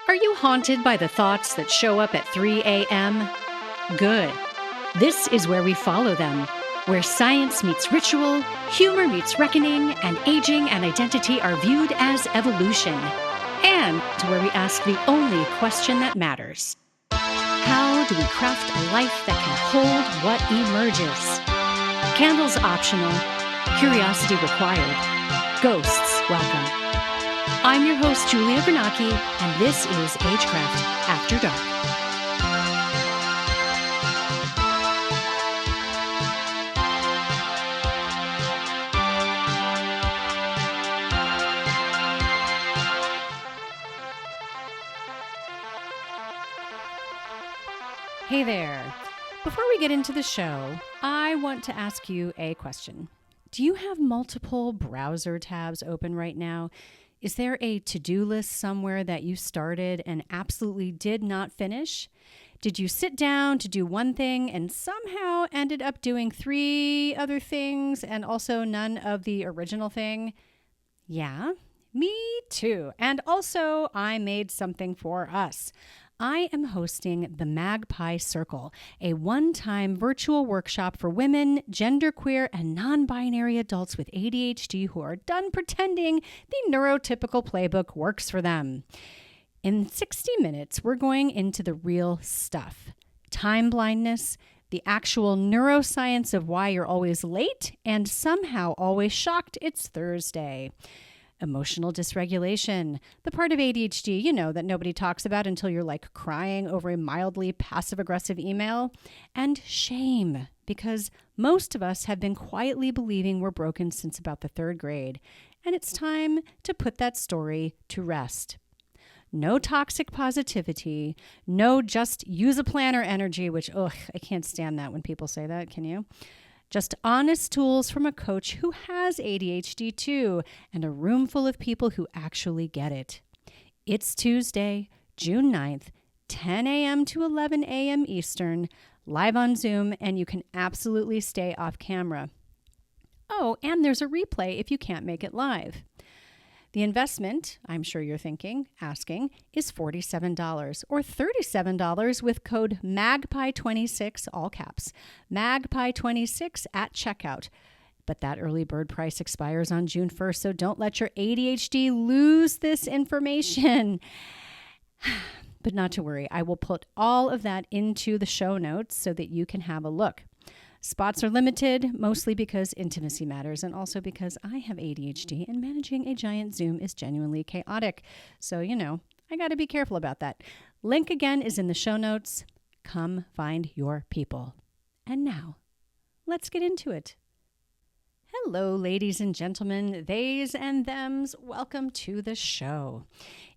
Are you haunted by the thoughts that show up at 3 a.m.? Good. This is where we follow them, where science meets ritual, humor meets reckoning, and aging and identity are viewed as evolution. And to where we ask the only question that matters. How do we craft a life that can hold what emerges? Candles optional, curiosity required. Ghosts welcome. I'm your host, Julia Bernacchi, and this is Agecraft After Dark. Hey there. Before we get into the show, I want to ask you a question. Do you have multiple browser tabs open right now? Is there a to-do list somewhere that you started and absolutely did not finish? Did you sit down to do one thing and somehow ended up doing 3 other things and also none of the original thing? Yeah, me too. And also, I made something for us. I am hosting the Magpie Circle, a one-time virtual workshop for women, genderqueer, and non-binary adults with ADHD who are done pretending the neurotypical playbook works for them. In 60 minutes, we're going into the real stuff. Time blindness, the actual neuroscience of why you're always late and somehow always shocked it's Thursday. Emotional dysregulation, the part of ADHD, that nobody talks about until you're like crying over a mildly passive-aggressive email. And shame, because most of us have been quietly believing we're broken since about the 3rd grade. And it's time to put that story to rest. No toxic positivity, no just use a planner energy, which, I can't stand that when people say that, can you? Just honest tools from a coach who has ADHD too, and a room full of people who actually get it. It's Tuesday, June 9th, 10 a.m. to 11 a.m. Eastern, live on Zoom, and you can absolutely stay off camera. Oh, and there's a replay if you can't make it live. The investment, I'm sure you're asking, is $47 or $37 with code MAGPIE26, all caps, MAGPIE26 at checkout. But that early bird price expires on June 1st, so don't let your ADHD lose this information. But not to worry, I will put all of that into the show notes so that you can have a look. Spots are limited, mostly because intimacy matters and also because I have ADHD and managing a giant Zoom is genuinely chaotic. So, I got to be careful about that. Link again is in the show notes. Come find your people. And now, let's get into it. Hello, ladies and gentlemen, theys and thems. Welcome to the show.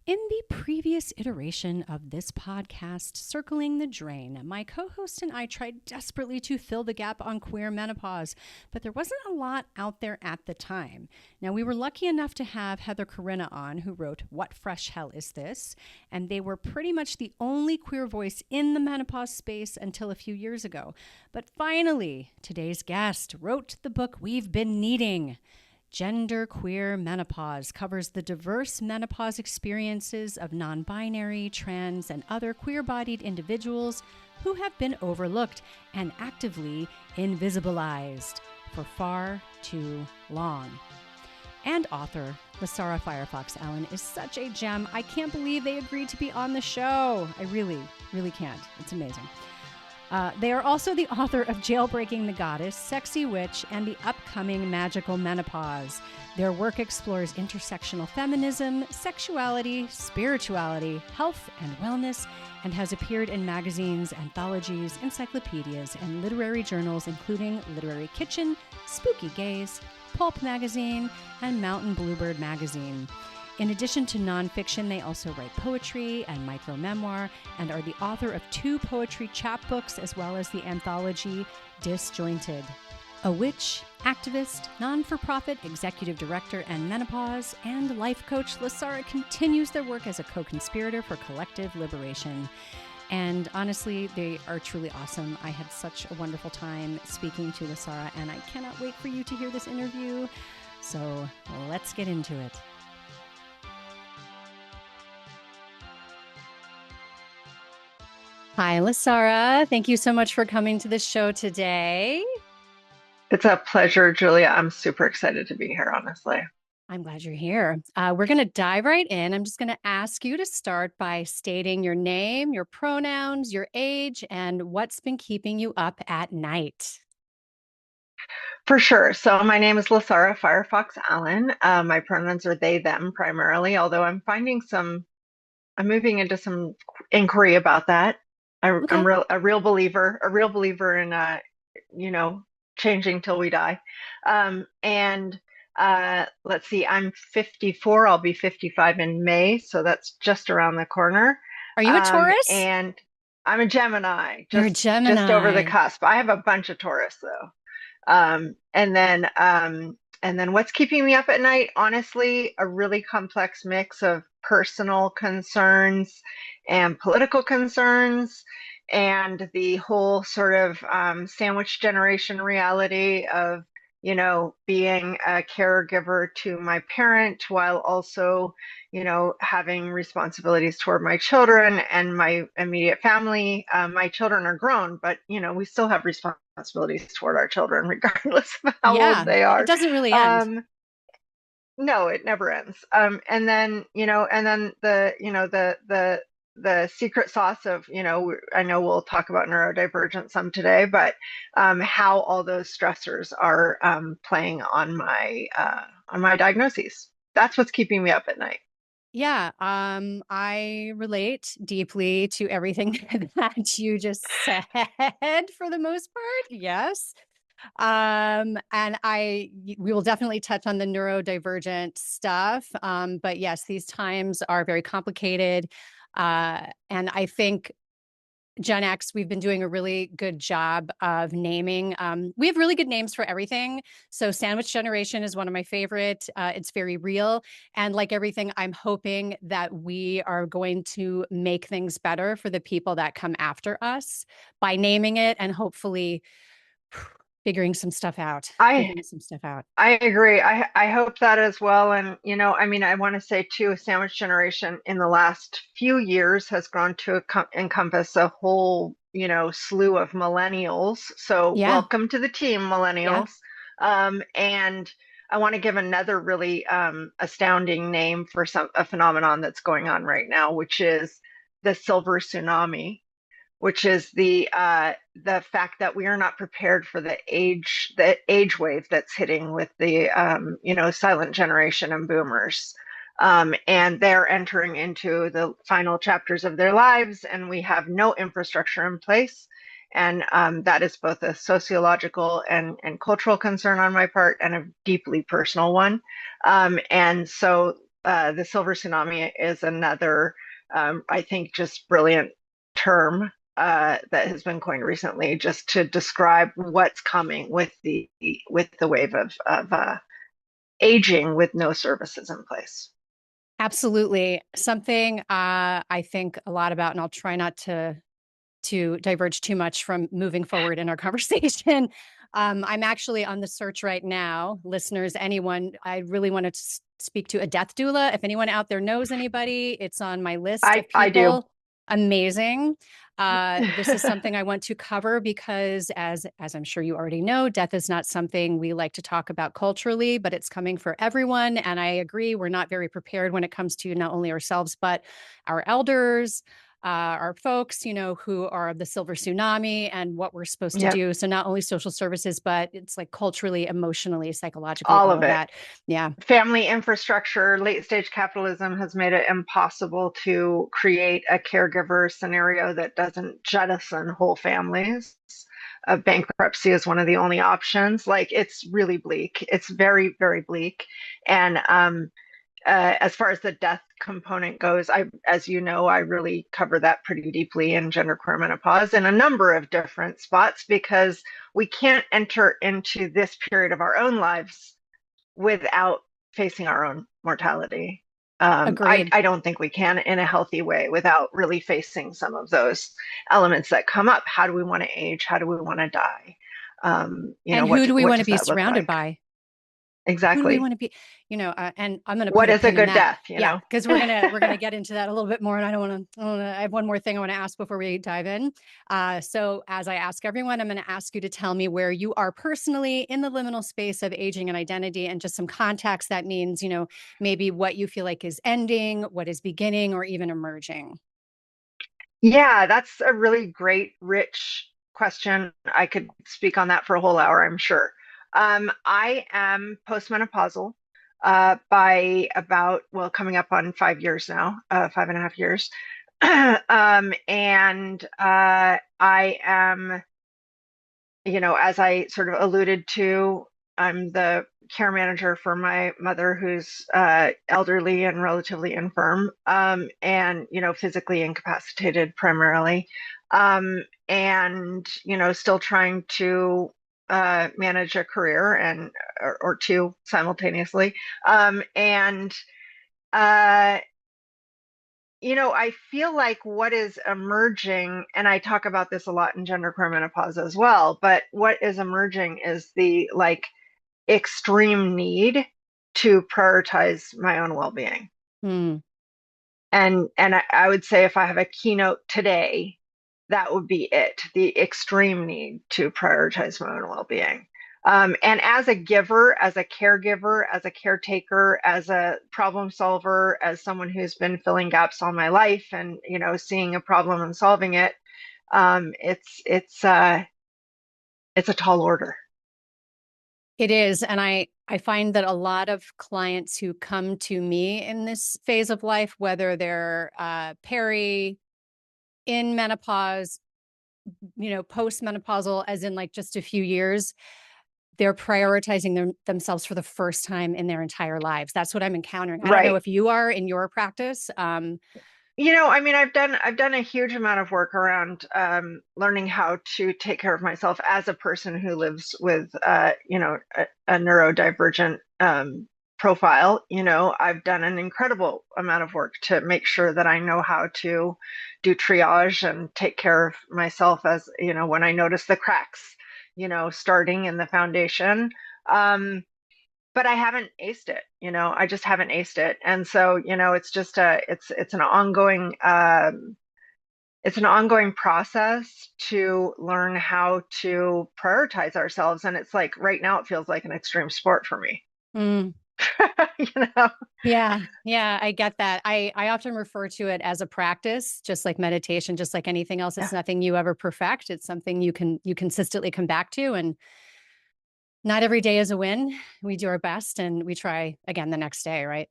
In the previous iteration of this podcast, Circling the Drain, my co-host and I tried desperately to fill the gap on queer menopause, but there wasn't a lot out there at the time. Now, we were lucky enough to have Heather Corinna on, who wrote What Fresh Hell Is This? And they were pretty much the only queer voice in the menopause space until a few years ago. But finally, today's guest wrote the book we've been needing. Genderqueer Menopause covers the diverse menopause experiences of non-binary, trans, and other queer-bodied individuals who have been overlooked and actively invisibilized for far too long. And author Lasara Firefox Allen is such a gem. I can't believe they agreed to be on the show. I really, really can't. It's amazing. They are also the author of Jailbreaking the Goddess, Sexy Witch, and the upcoming Magical Menopause. Their work explores intersectional feminism, sexuality, spirituality, health, and wellness, and has appeared in magazines, anthologies, encyclopedias, and literary journals, including Literary Kitchen, Spooky Gaze, Pulp Magazine, and Mountain Bluebird Magazine. In addition to nonfiction, they also write poetry and micro-memoir and are the author of 2 poetry chapbooks as well as the anthology Disjointed. A witch, activist, non-for-profit executive director and menopause, and life coach, Lasara continues their work as a co-conspirator for collective liberation. And honestly, they are truly awesome. I had such a wonderful time speaking to Lasara, and I cannot wait for you to hear this interview. So let's get into it. Hi, Lasara. Thank you so much for coming to the show today. It's a pleasure, Julia. I'm super excited to be here, honestly. I'm glad you're here. We're going to dive right in. I'm just going to ask you to start by stating your name, your pronouns, your age, and what's been keeping you up at night. For sure. So my name is Lasara Firefox Allen. My pronouns are they, them primarily, although I'm moving into some inquiry about that. I'm Okay. a real believer in, you know, changing till we die. And let's see, I'm 54. I'll be 55 in May, so that's just around the corner. Are you a Taurus? And I'm a Gemini, You're a just over the Gemini. cusp. I have a bunch of Taurus though. Um, and then and then what's keeping me up at night? Honestly, a really complex mix of personal concerns and political concerns, and the whole sort of sandwich generation reality of, being a caregiver to my parent while also, having responsibilities toward my children and my immediate family. My children are grown, but, we still have responsibilities toward our children, regardless of how old Yeah, they it are. doesn't really end. Um, no, it never ends. And then, the secret sauce of, I know we'll talk about neurodivergent some today, but how all those stressors are playing on my diagnoses. That's what's keeping me up at night. Yeah, I relate deeply to everything that you just said for the most part. Yes. And we will definitely touch on the neurodivergent stuff. But yes, these times are very complicated. And I think Gen X, we've been doing a really good job of naming. We have really good names for everything. So, Sandwich Generation is one of my favorite. It's very real. And like everything, I'm hoping that we are going to make things better for the people that come after us by naming it and hopefully figuring some stuff out. I Figuring some stuff out. I agree. I hope that as well. And, I mean, I want to say too, sandwich generation in the last few years has grown to encompass a whole, slew of millennials. So Yeah. welcome to the team, Yeah. millennials. And I want to give another really astounding name for a phenomenon that's going on right now, which is the silver tsunami, which is the fact that we are not prepared for the age wave that's hitting with the silent generation and boomers. And they're entering into the final chapters of their lives, and we have no infrastructure in place. And that is both a sociological and cultural concern on my part, and a deeply personal one. And so the silver tsunami is another, I think, just brilliant term that has been coined recently, just to describe what's coming with the wave of aging with no services in place. Absolutely. Something I think a lot about, and I'll try not to diverge too much from moving forward in our conversation. I'm actually on the search right now, listeners. Anyone, I really wanted to speak to a death doula. If anyone out there knows anybody, it's on my list of I do. people. Amazing. This is something I want to cover because, as I'm sure you already know, death is not something we like to talk about culturally, but it's coming for everyone. And I agree, we're not very prepared when it comes to not only ourselves but our elders, our folks, who are the silver tsunami and what we're supposed to Yep, do. So not only social services, but it's like culturally, emotionally, psychologically, all all of of it. that. Yeah, Family infrastructure, late stage capitalism has made it impossible to create a caregiver scenario that doesn't jettison whole families. Bankruptcy is one of the only options. Like, it's really bleak. It's very, very bleak. And as far as the death component goes, as you know, I really cover that pretty deeply in genderqueer menopause in a number of different spots, because we can't enter into this period of our own lives without facing our own mortality. agreed. I don't think we can in a healthy way without really facing some of those elements that come up. How do we want to age? How do we want to die? And who do we What want to does be that look surrounded like? by? Who do we exactly. want to be? And I'm going to put What a is a pin in good that. death, you Yeah, know? because we're gonna get into that a little bit more, and I have one more thing I want to ask before we dive in. So as I ask everyone, I'm going to ask you to tell me where you are personally in the liminal space of aging and identity, and just some context. That means, maybe what you feel like is ending, what is beginning, or even emerging. Yeah, that's a really great, rich question. I could speak on that for a whole hour, I'm sure. I am postmenopausal by about, well, coming up on 5 years now, 5.5 years. And I am, as I sort of alluded to, I'm the care manager for my mother who's elderly and relatively infirm, and, physically incapacitated primarily. And, still trying to manage a career and or two simultaneously. And uh, I feel like what is emerging, and I talk about this a lot in genderqueer menopause as well, but what is emerging is the like extreme need to prioritize my own well-being. Hmm. And I would say if I have a keynote today, that would be it, the extreme need to prioritize my own well-being. And as a giver, as a caregiver, as a caretaker, as a problem solver, as someone who's been filling gaps all my life and, seeing a problem and solving it, it's a tall order. It is. And I find that a lot of clients who come to me in this phase of life, whether they're peri, in menopause, postmenopausal, as in like just a few years, they're prioritizing themselves for the first time in their entire lives. That's what I'm encountering. I don't know Right. if you are in your practice. I mean, I've done a huge amount of work around learning how to take care of myself as a person who lives with a neurodivergent profile. I've done an incredible amount of work to make sure that I know how to do triage and take care of myself as, when I notice the cracks, starting in the foundation. But I haven't aced it, I just haven't aced it. And so, it's just it's an ongoing process to learn how to prioritize ourselves. And it's like right now it feels like an extreme sport for me. mm, you know? yeah, I get that. I often refer to it as a practice, just like meditation, just like anything else. It's Yeah. nothing you ever perfect. It's something you consistently come back to, and not every day is a win. We do our best and we try again the next day, right?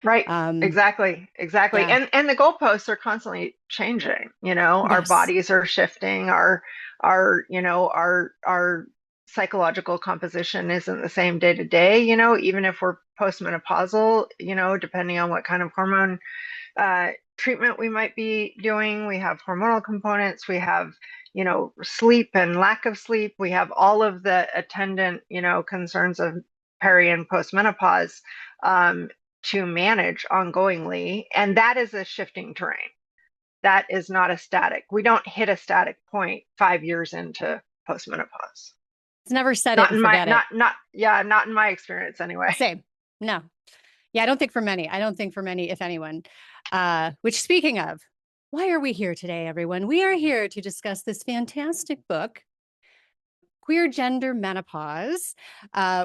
Right. Um, Exactly. Exactly. yeah. And the goalposts are constantly changing, our Yes. bodies are shifting, our psychological composition isn't the same day to day, even if we're postmenopausal, depending on what kind of hormone treatment we might be doing. We have hormonal components, we have, sleep and lack of sleep, we have all of the attendant, concerns of peri and postmenopause to manage ongoingly. And that is a shifting terrain. That is not a static. We don't hit a static point 5 years into postmenopause. It's never set it Not and in my, forget it. yeah, not in my experience anyway. Same. No. Yeah, I don't think for many. I don't think for many, if anyone. Which, speaking of, why are we here today, everyone? We are here to discuss this fantastic book, Queer Gender Menopause,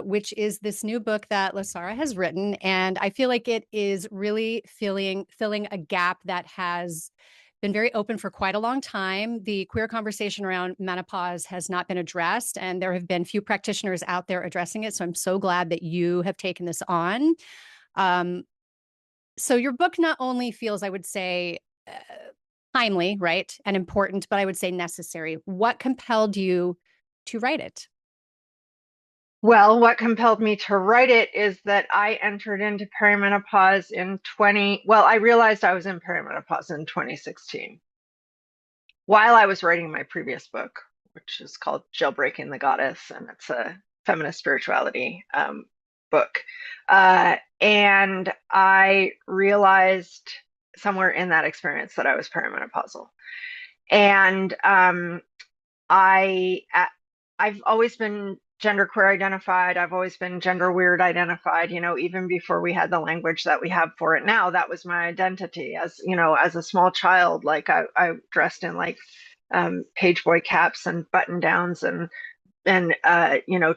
which is this new book that Lasara has written. And I feel like it is really filling a gap that has been very open for quite a long time. The queer conversation around menopause has not been addressed, and there have been few practitioners out there addressing it. So I'm so glad that you have taken this on. Um, so your book not only feels, I would say, timely, right, and important, but I would say necessary. What compelled you to write it? Well, what compelled me to write it is that I entered into perimenopause well, I realized I was in perimenopause in 2016 while I was writing my previous book, which is called Jailbreaking the Goddess, and it's a feminist spirituality book. And I realized somewhere in that experience that I was perimenopausal. And I I've always been genderqueer identified. I've always been gender weird identified, even before we had the language that we have for it now. That was my identity as, as a small child. Like I dressed in like page boy caps and button downs and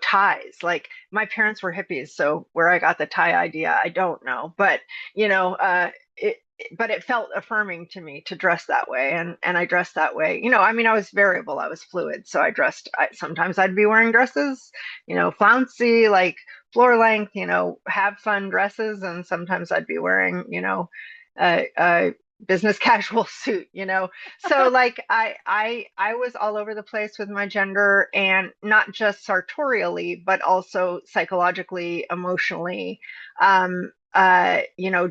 ties. Like my parents were hippies, so where I got the tie idea, I don't know. But you know, it but it felt affirming to me to dress that way, and I dressed that way. I mean, I was variable, I was fluid, so sometimes I'd be wearing dresses, flouncy, like floor length, have fun dresses, and sometimes I'd be wearing, a business casual suit. So like I was all over the place with my gender, and not just sartorially but also psychologically, emotionally,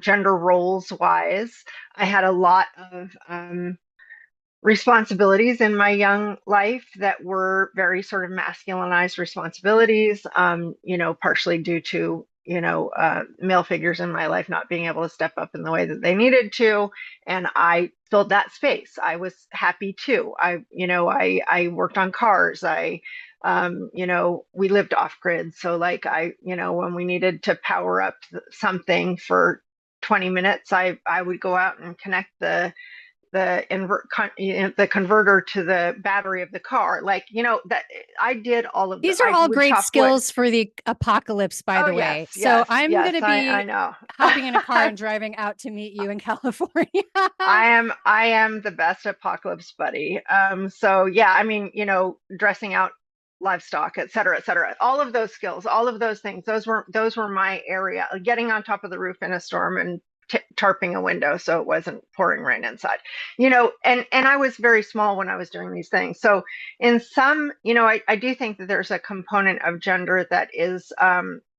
gender roles wise. I had a lot of responsibilities in my young life that were very sort of masculinized responsibilities, partially due to, male figures in my life not being able to step up in the way that they needed to. And I filled that space. I was happy too. I worked on cars. We lived off grid. So like when we needed to power up something for 20 minutes, I would go out and connect the converter to the battery of the car, like that I did all of These are I all would great chop wood. skills for the apocalypse, by Oh the yes, way. So yes, I'm yes, going to I be know. hopping in a car and driving out to meet you in California. I am the best apocalypse buddy. So yeah, I mean, dressing out livestock, et cetera, et cetera. All of those skills, all of those things, those were my area. Getting on top of the roof in a storm and tarping a window so it wasn't pouring rain inside. And I was very small when I was doing these things. So in some, I do think that there's a component of gender that is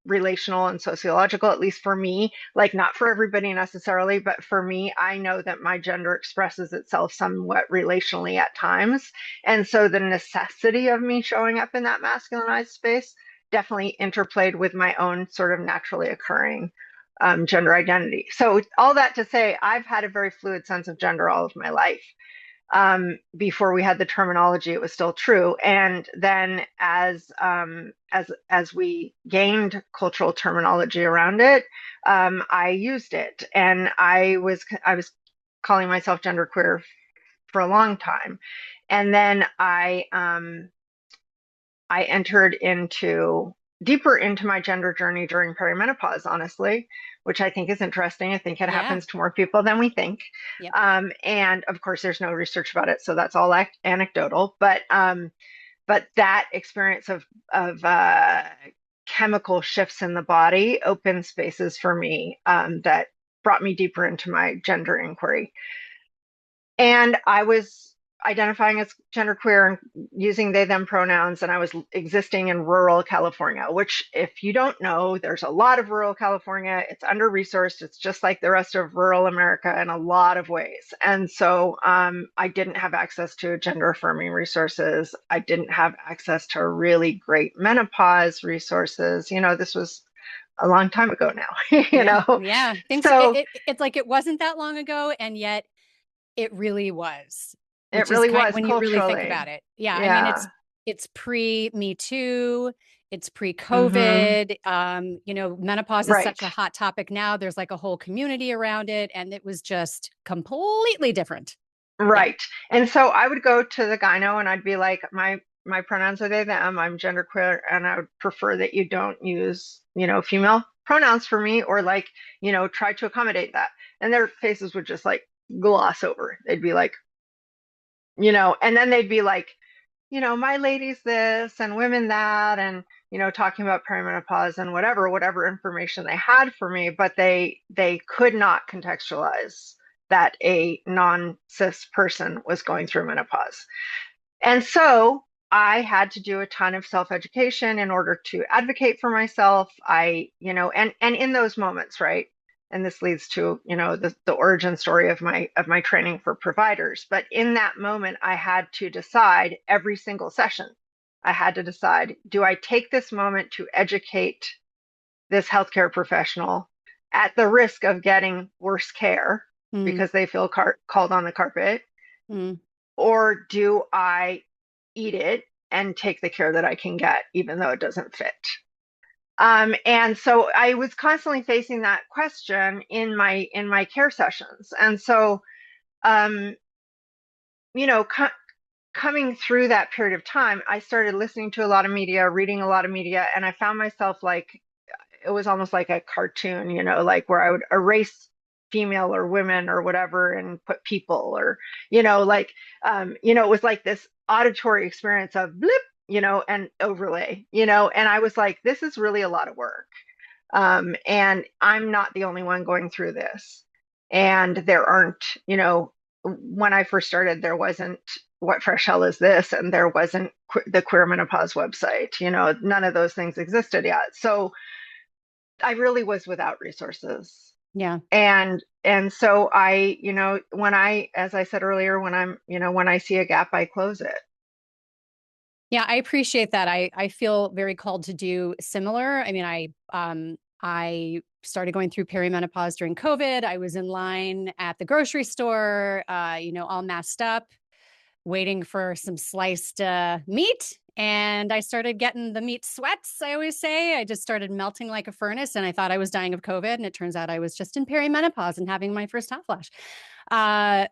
relational and sociological, at least for me, like not for everybody necessarily, but for me, I know that my gender expresses itself somewhat relationally at times. And so the necessity of me showing up in that masculinized space definitely interplayed with my own sort of naturally occurring gender identity. So all that to say, I've had a very fluid sense of gender all of my life. Before we had the terminology, it was still true. And then as we gained cultural terminology around it, I used it, and I was calling myself genderqueer for a long time, and then I entered into deeper into my gender journey during perimenopause, honestly, which I think is interesting. I think it Yeah. happens to more people than we think. Yep. And of course, there's no research about it, so that's all anecdotal. But that experience of chemical shifts in the body opened spaces for me, that brought me deeper into my gender inquiry. And I was identifying as genderqueer and using they them pronouns, and I was existing in rural California, which, if you don't know, there's a lot of rural California. It's under resourced. It's just like the rest of rural America in a lot of ways. And so I didn't have access to gender affirming resources. I didn't have access to really great menopause resources. This was a long time ago now. Yeah. Yeah. Things So it's like it wasn't that long ago, and yet it really was, it which is really kind was when you really think about culturally. it. Yeah, I mean Yeah. it's pre Me Too, it's Hmm. pre-COVID. Menopause is Right. such a hot topic now. There's like a whole community around it, and it was just completely different. Yeah. Right. And so I would go to the gyno and I'd be like, my pronouns are they, them. I'm genderqueer, and I would prefer that you don't use, female pronouns for me, or like, try to accommodate that. And their faces would just like gloss over. They'd be like, and then they'd be like, my lady's this and women that, and talking about perimenopause and whatever information they had for me, but they could not contextualize that a non-cis person was going through menopause. And so I had to do a ton of self-education in order to advocate for myself. And in those moments, right? And this leads to, the origin story of my training for providers. But in that moment, I had to decide every single session. I had to decide, do I take this moment to educate this healthcare professional at the risk of getting worse care Mm, because they feel called on the carpet? mm, Or do I eat it and take the care that I can get, even though it doesn't fit. And so I was constantly facing that question in my care sessions. And so, um, you know, coming through that period of time, I started listening to a lot of media, reading a lot of media, and I found myself like it was almost like a cartoon, like where I would erase female or women or whatever and put people or, it was like this auditory experience of blip, and overlay, and I was like, this is really a lot of work. And I'm not the only one going through this. And there aren't, when I first started, there wasn't What Fresh Hell Is This? And there wasn't the Queer Menopause website, none of those things existed yet. So I really was without resources. Yeah. And so I, as I said earlier, when I see a gap, I close it. Yeah, I appreciate that. I feel very called to do similar. I mean, I started going through perimenopause during COVID. I was in line at the grocery store, all messed up, waiting for some sliced meat. And I started getting the meat sweats, I always say. I just started melting like a furnace, and I thought I was dying of COVID. And it turns out I was just in perimenopause and having my first hot flash.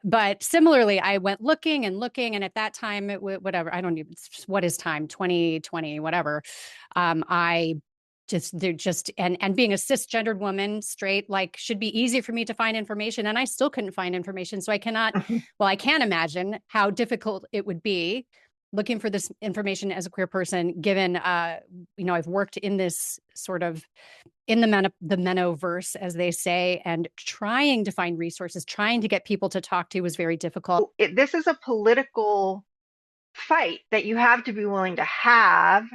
But similarly, I went looking and looking. And at that time, whatever, I don't even, what is time, 2020, whatever. I and being a cisgendered woman, straight, like, should be easy for me to find information. And I still couldn't find information. So I can't imagine how difficult it would be looking for this information as a queer person, given, I've worked in this sort of in the menoverse, as they say, and trying to find resources, trying to get people to talk to was very difficult. This is a political fight that you have to be willing to have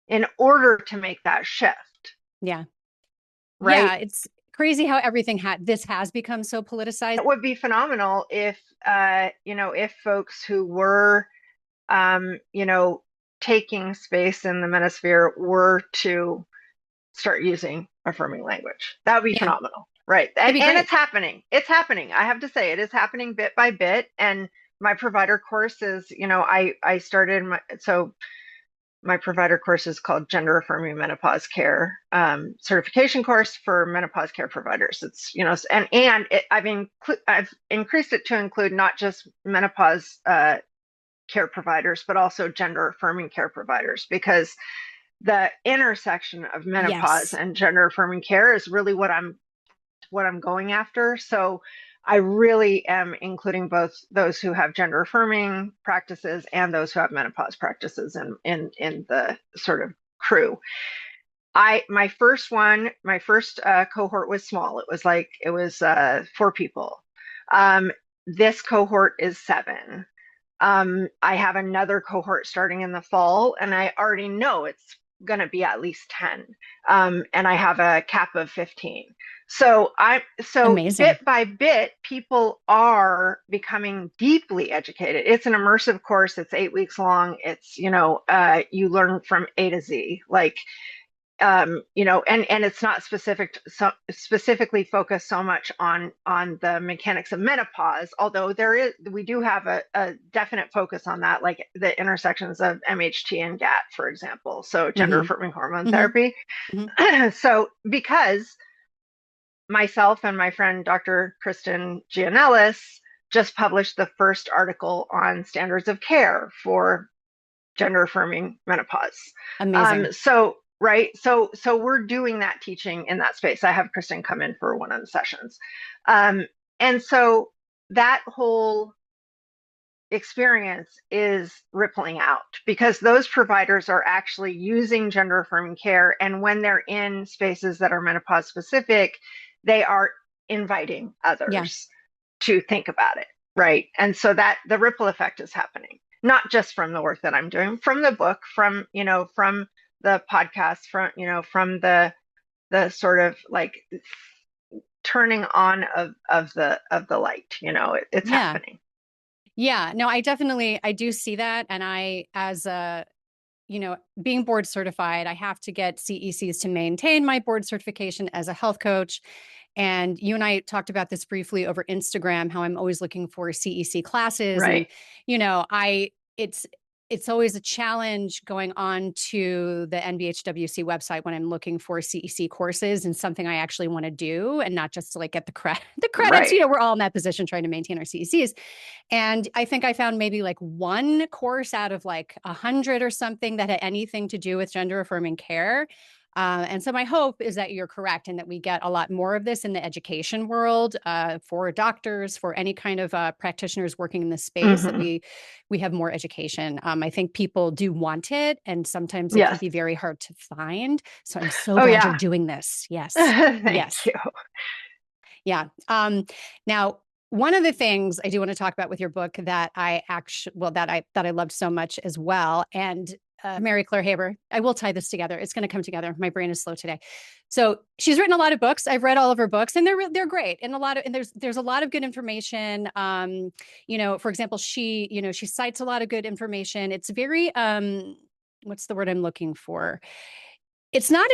in order to make that shift. Yeah. Right. Yeah. It's crazy how everything this has become so politicized. It would be phenomenal if, if folks who were, taking space in the manosphere were to start using affirming language. That would be phenomenal. Right. And it's happening. It's happening. I have to say, it is happening bit by bit. And my provider course is, I started my provider course is called Gender Affirming Menopause Care certification course for menopause care providers. It's, I've increased it to include not just menopause care providers, but also gender affirming care providers, because the intersection of menopause and gender affirming care is really what I'm going after. So I really am including both those who have gender affirming practices and those who have menopause practices in the sort of crew. My first cohort was small. It was 4 people. This cohort is 7. I have another cohort starting in the fall, and I already know it's going to be at least 10. And I have a cap of 15. So Amazing. Bit by bit, people are becoming deeply educated. It's an immersive course. It's 8 weeks long. It's, you learn from A to Z, and it's not specifically focused so much on the mechanics of menopause, although we do have a definite focus on that, like the intersections of MHT and GAT, for example. So gender affirming hormone therapy. So because myself and my friend Dr. Kristen Gianellis just published the first article on standards of care for gender affirming menopause. Amazing. Right. So we're doing that teaching in that space. I have Kristen come in for one of the sessions. And so that whole experience is rippling out because those providers are actually using gender affirming care. And when they're in spaces that are menopause specific, they are inviting others to think about it. Right. And so that the ripple effect is happening, not just from the work that I'm doing, from the book, from the podcast, from the sort of like turning on of the light, it's happening. Yeah, no, I do see that. And I, as being board certified, I have to get CECs to maintain my board certification as a health coach. And you and I talked about this briefly over Instagram, how I'm always looking for CEC classes. Right. And, it's always a challenge going on to the NBHWC website when I'm looking for CEC courses and something I actually want to do, and not just to like get the credits. Right. We're all in that position trying to maintain our CECs. And I think I found maybe like one course out of like 100 or something that had anything to do with gender affirming care. And so my hope is that you're correct and that we get a lot more of this in the education world for doctors, for any kind of practitioners working in this space, that Mm-hmm. we have more education. I think people do want it, and sometimes it can Yes. be very hard to find. So I'm so Oh, glad you're yeah. doing this. Yes. Thank Yes. you. Yeah. Now, one of the things I do want to talk about with your book that I actually, well, that I loved so much as well, and Mary Claire Haber, I will tie this together. It's going to come together. My brain is slow today. So she's written a lot of books. I've read all of her books, and they're great. And there's a lot of good information. For example, she cites a lot of good information. It's very what's the word I'm looking for? It's not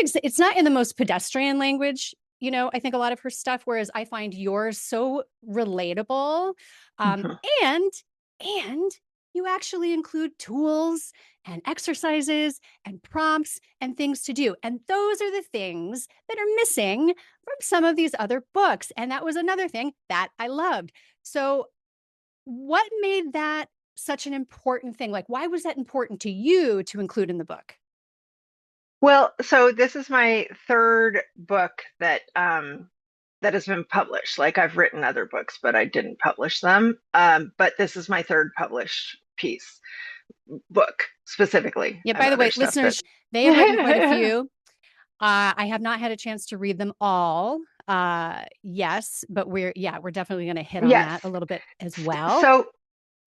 in the most pedestrian language. I think a lot of her stuff, whereas I find yours so relatable. um, Mhm. and and you actually include tools and exercises and prompts and things to do, and those are the things that are missing from some of these other books. And that was another thing that I loved. So what made that such an important thing? Like, why was that important to you to include in the book? Well, so this is my third book that has been published. Like I've written other books, but I didn't publish them. But this is my third published book specifically. Yeah, I have by the other way, stuff that listeners, they have written quite a few. I have not had a chance to read them all. Yes, but we're definitely going to hit on Yes. that a little bit as well.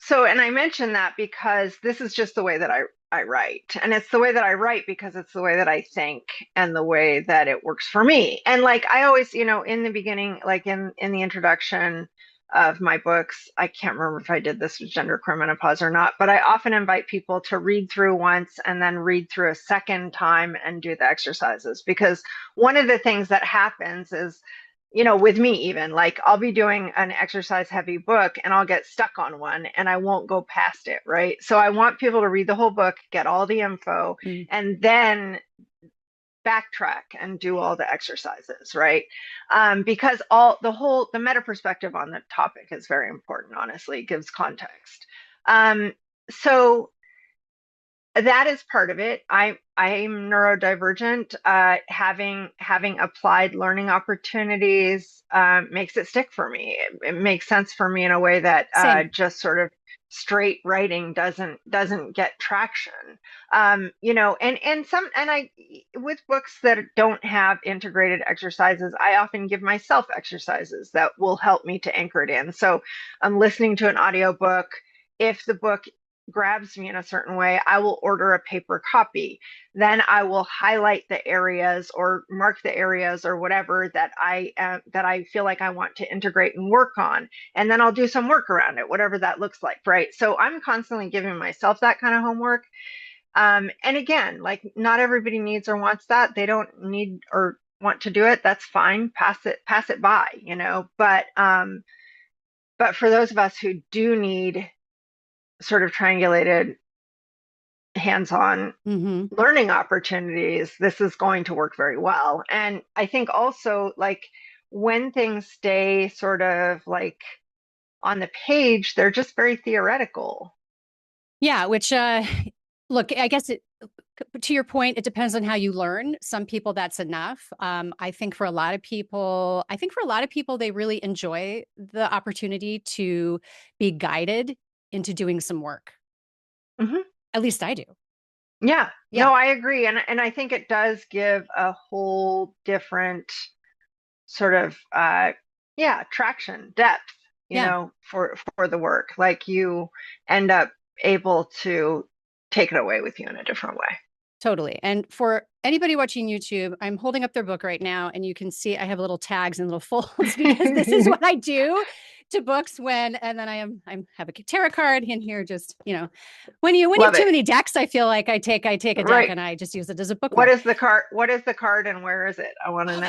So and I mention that because this is just the way that I write. And it's the way that I write because it's the way that I think and the way that it works for me. And like I always, in the beginning, like in the introduction of my books, I can't remember if I did this with genderqueer menopause or not, but I often invite people to read through once and then read through a second time and do the exercises. Because one of the things that happens is, with me, even like I'll be doing an exercise heavy book and I'll get stuck on one and I won't go past it, right? So I want people to read the whole book, get all the info, Mm. and then backtrack and do all the exercises, right? Because the meta perspective on the topic is very important, honestly. It gives context. So that is part of it. I'm neurodivergent. Having applied learning opportunities makes it stick for me. It makes sense for me in a way that Same. just sort of straight writing doesn't get traction. And I with books that don't have integrated exercises, I often give myself exercises that will help me to anchor it in. So I'm listening to an audiobook. If the book grabs me in a certain way, I will order a paper copy. Then I will highlight the areas or mark the areas or whatever that I feel like I want to integrate and work on, and then I'll do some work around it, whatever that looks like, right? So I'm constantly giving myself that kind of homework. And again, like not everybody needs or wants that. They don't need or want to do it. That's fine. Pass it by, But for those of us who do need sort of triangulated hands-on Mm-hmm. learning opportunities, this is going to work very well. And I think also like when things stay sort of like on the page, they're just very theoretical. Yeah, which look, I guess to your point, it depends on how you learn. Some people that's enough. I think for a lot of people, they really enjoy the opportunity to be guided into doing some work. Hmm. At least I do. Yeah, Yeah. no, I agree. And I think it does give a whole different sort of traction, depth, Yeah. for the work. Like you end up able to take it away with you in a different way. Totally. And for anybody watching YouTube, I'm holding up their book right now, and you can see I have little tags and little folds because this is what I do to books and then I have a tarot card in here. Just, when you Love have too it. many decks, I feel like I take a deck Right. and I just use it as a bookmark. What is the card and where is it? I want to know.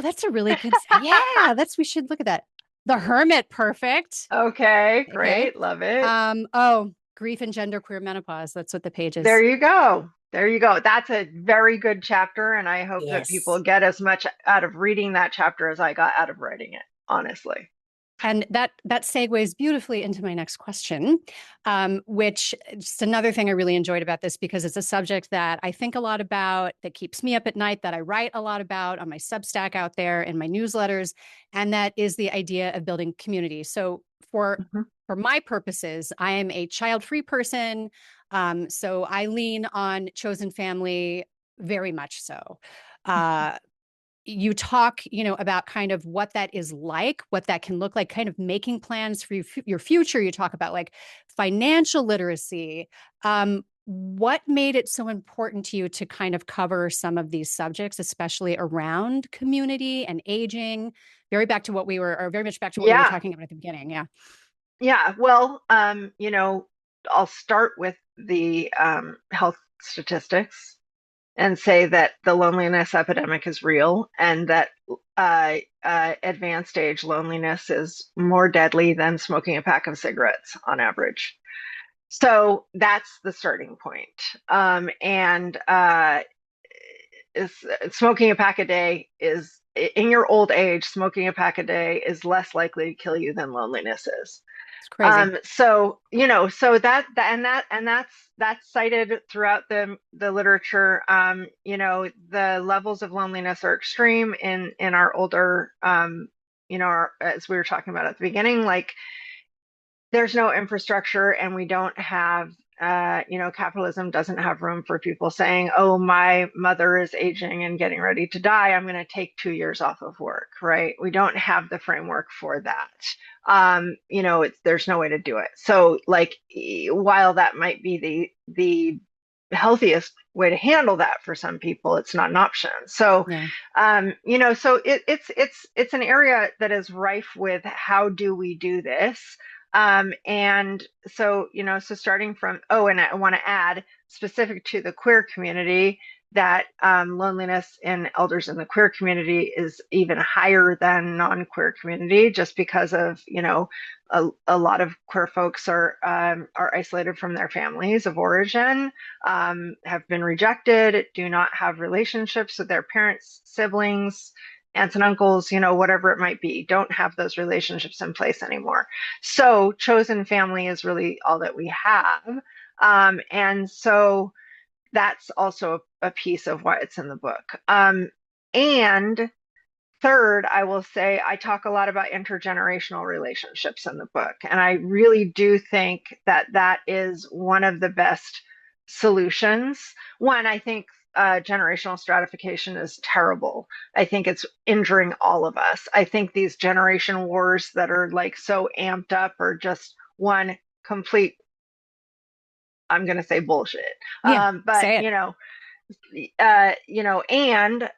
That's a really good, yeah, we should look at that. The Hermit. Perfect. Okay, Okay. great. Love it. Oh, Grief and Genderqueer Menopause. That's what the page There is. you go. There you go. That's a very good chapter, and I hope that people Yes. get as much out of reading that chapter as I got out of writing it, honestly. And that segues beautifully into my next question, which just another thing I really enjoyed about this because it's a subject that I think a lot about, that keeps me up at night, that I write a lot about on my Substack out there in my newsletters, and that is the idea of building community. So Mhm. for my purposes, I am a child-free person, so I lean on chosen family very much so. You talk, about kind of what that is like, what that can look like, kind of making plans for your future. You talk about like financial literacy. What made it so important to you to kind of cover some of these subjects, especially around community and aging? Very much back to what we were Yeah, talking about at the beginning. Yeah. yeah. Well, I'll start with the health statistics and say that the loneliness epidemic is real and that advanced age loneliness is more deadly than smoking a pack of cigarettes on average. So that's the starting point. And is smoking a pack a day is in your old age, smoking a pack a day is less likely to kill you than loneliness is. It's crazy. So so that's cited throughout the literature. The levels of loneliness are extreme in our older, as we were talking about at the beginning, like there's no infrastructure and we don't have capitalism doesn't have room for people saying, oh, my mother is aging and getting ready to die, I'm going to take 2 years off of work, right? We don't have the framework for that. There's no way to do it. So like, while that might be the healthiest way to handle that for some people, it's not an option. So Yeah. so it's an area that is rife with how do we do this. And so, so starting from, oh, and I want to add specific to the queer community that loneliness in elders in the queer community is even higher than non-queer community, just because of, a lot of queer folks are isolated from their families of origin, have been rejected, do not have relationships with their parents, siblings, aunts and uncles, whatever it might be, don't have those relationships in place anymore. So chosen family is really all that we have. And so that's also a piece of why it's in the book. And third, I will say I talk a lot about intergenerational relationships in the book. And I really do think that that is one of the best solutions. One, I think generational stratification is terrible. I think it's injuring all of us. I think these generation wars that are like so amped up are just one complete, I'm going to say bullshit. Yeah. But Say it. and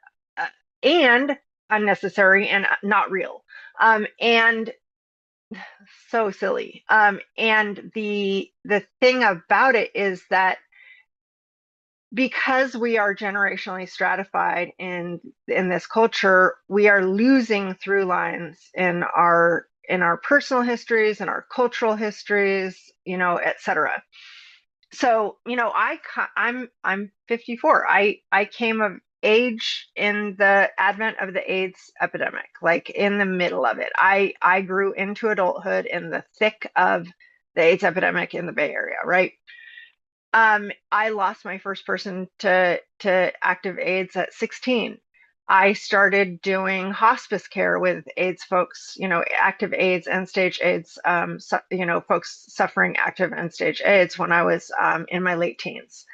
and unnecessary and not real, and so silly. And the thing about it is that because we are generationally stratified in this culture, we are losing through lines in our personal histories, in our cultural histories, etc. So, I'm 54. I came of age in the advent of the AIDS epidemic, like in the middle of it. I grew into adulthood in the thick of the AIDS epidemic in the Bay Area, right? I lost my first person to active AIDS at 16. I started doing hospice care with AIDS folks, active AIDS, end stage AIDS, folks suffering active end stage AIDS when I was in my late teens.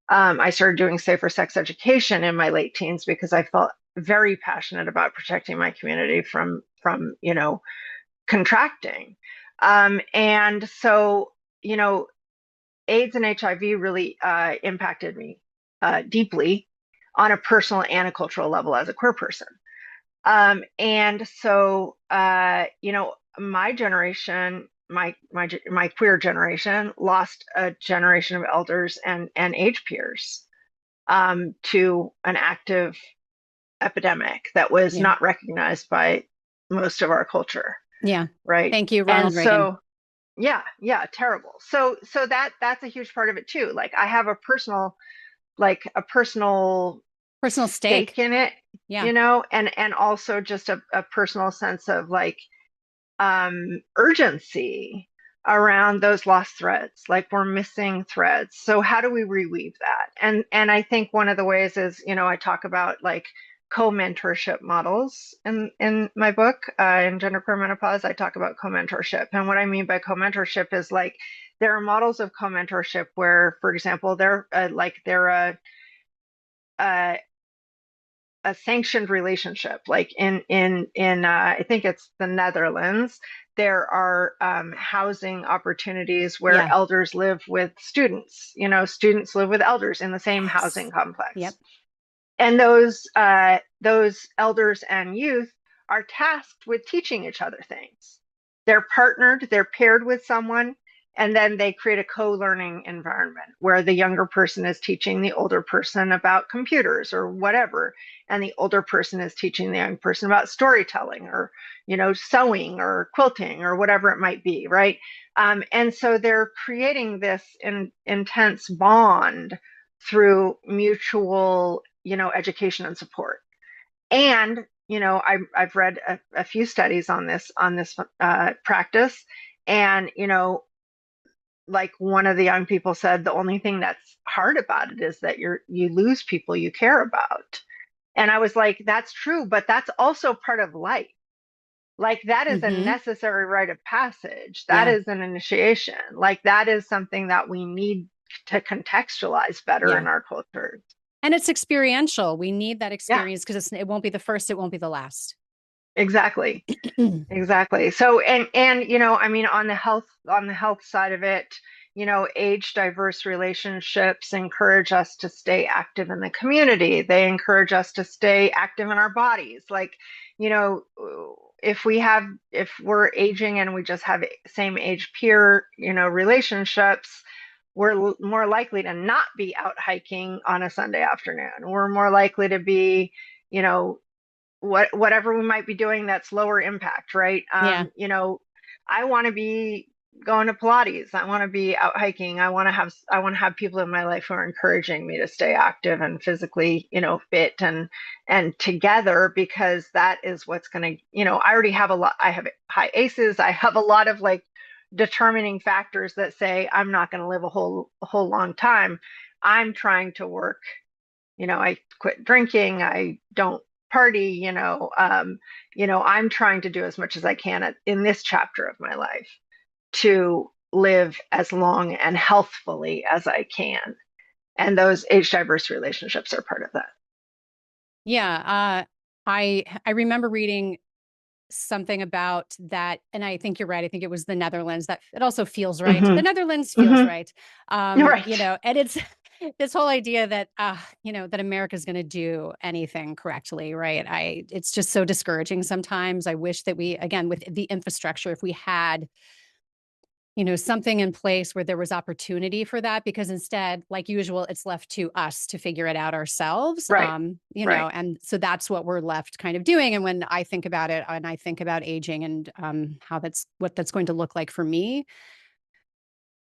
I started doing safer sex education in my late teens because I felt very passionate about protecting my community from contracting. And so, AIDS and HIV really impacted me deeply on a personal and a cultural level as a queer person. And so, my generation, my queer generation, lost a generation of elders and age peers to an active epidemic that was Yeah. not recognized by most of our culture, Yeah. right? Thank you, And Ronald Reagan. so, yeah, terrible. So that's a huge part of it too. Like I have a personal Personal stake. stake in it, Yeah. and also just a personal sense of like urgency around those lost threads. Like we're missing threads. So how do we reweave that? And I think one of the ways is, I talk about like co-mentorship models in my book, in genderqueer menopause. I talk about co-mentorship. And what I mean by co-mentorship is like there are models of co-mentorship where, for example, they're a a sanctioned relationship. Like in I think it's the Netherlands, there are housing opportunities where Yeah. elders live with students. Students live with elders in the same housing Yes. complex, Yep. and those elders and youth are tasked with teaching each other things. They're partnered, they're paired with someone, and then they create a co-learning environment where the younger person is teaching the older person about computers or whatever, and the older person is teaching the young person about storytelling or sewing or quilting or whatever it might be, right? And so they're creating this intense bond through mutual education and support. And I've read a few studies on this practice, and like one of the young people said, the only thing that's hard about it is that you lose people you care about. And I was like, that's true, but that's also part of life. Like that is a Mm-hmm. necessary rite of passage. That Yeah. is an initiation. Like that is something that we need to contextualize better Yeah. in our culture. And it's experiential. We need that Yeah, experience because it won't be the first, it won't be the last. exactly. Exactly. So I mean on the health side of it, age diverse relationships encourage us to stay active in the community. They encourage us to stay active in our bodies. Like, you know, if we're aging and we just have same age peer, relationships, we're more likely to not be out hiking on a Sunday afternoon. We're more likely to be, you know, whatever we might be doing that's lower impact, right? Yeah. I want to be going to Pilates. I want to be out hiking. I want to have people in my life who are encouraging me to stay active and physically, fit and together, because that is what's going to, I already have a lot. I have high ACEs. I have a lot of like determining factors that say I'm not going to live a whole long time. I'm trying to work. I quit drinking. I don't party. I'm trying to do as much as I can in this chapter of my life to live as long and healthfully as I can. And those age diverse relationships are part of that. Yeah. I remember reading something about that, and I think you're right. I think it was the Netherlands that it also feels right. The Hmm. Netherlands feels Hmm. right. Right. And it's this whole idea that that America's going to do anything correctly, right? It's just so discouraging sometimes. I wish that we, again, with the infrastructure, if we had something in place where there was opportunity for that, because instead, like usual, it's left to us to figure it out ourselves. Right. Right. And so that's what we're left kind of doing. And when I think about it and I think about aging and what that's going to look like for me,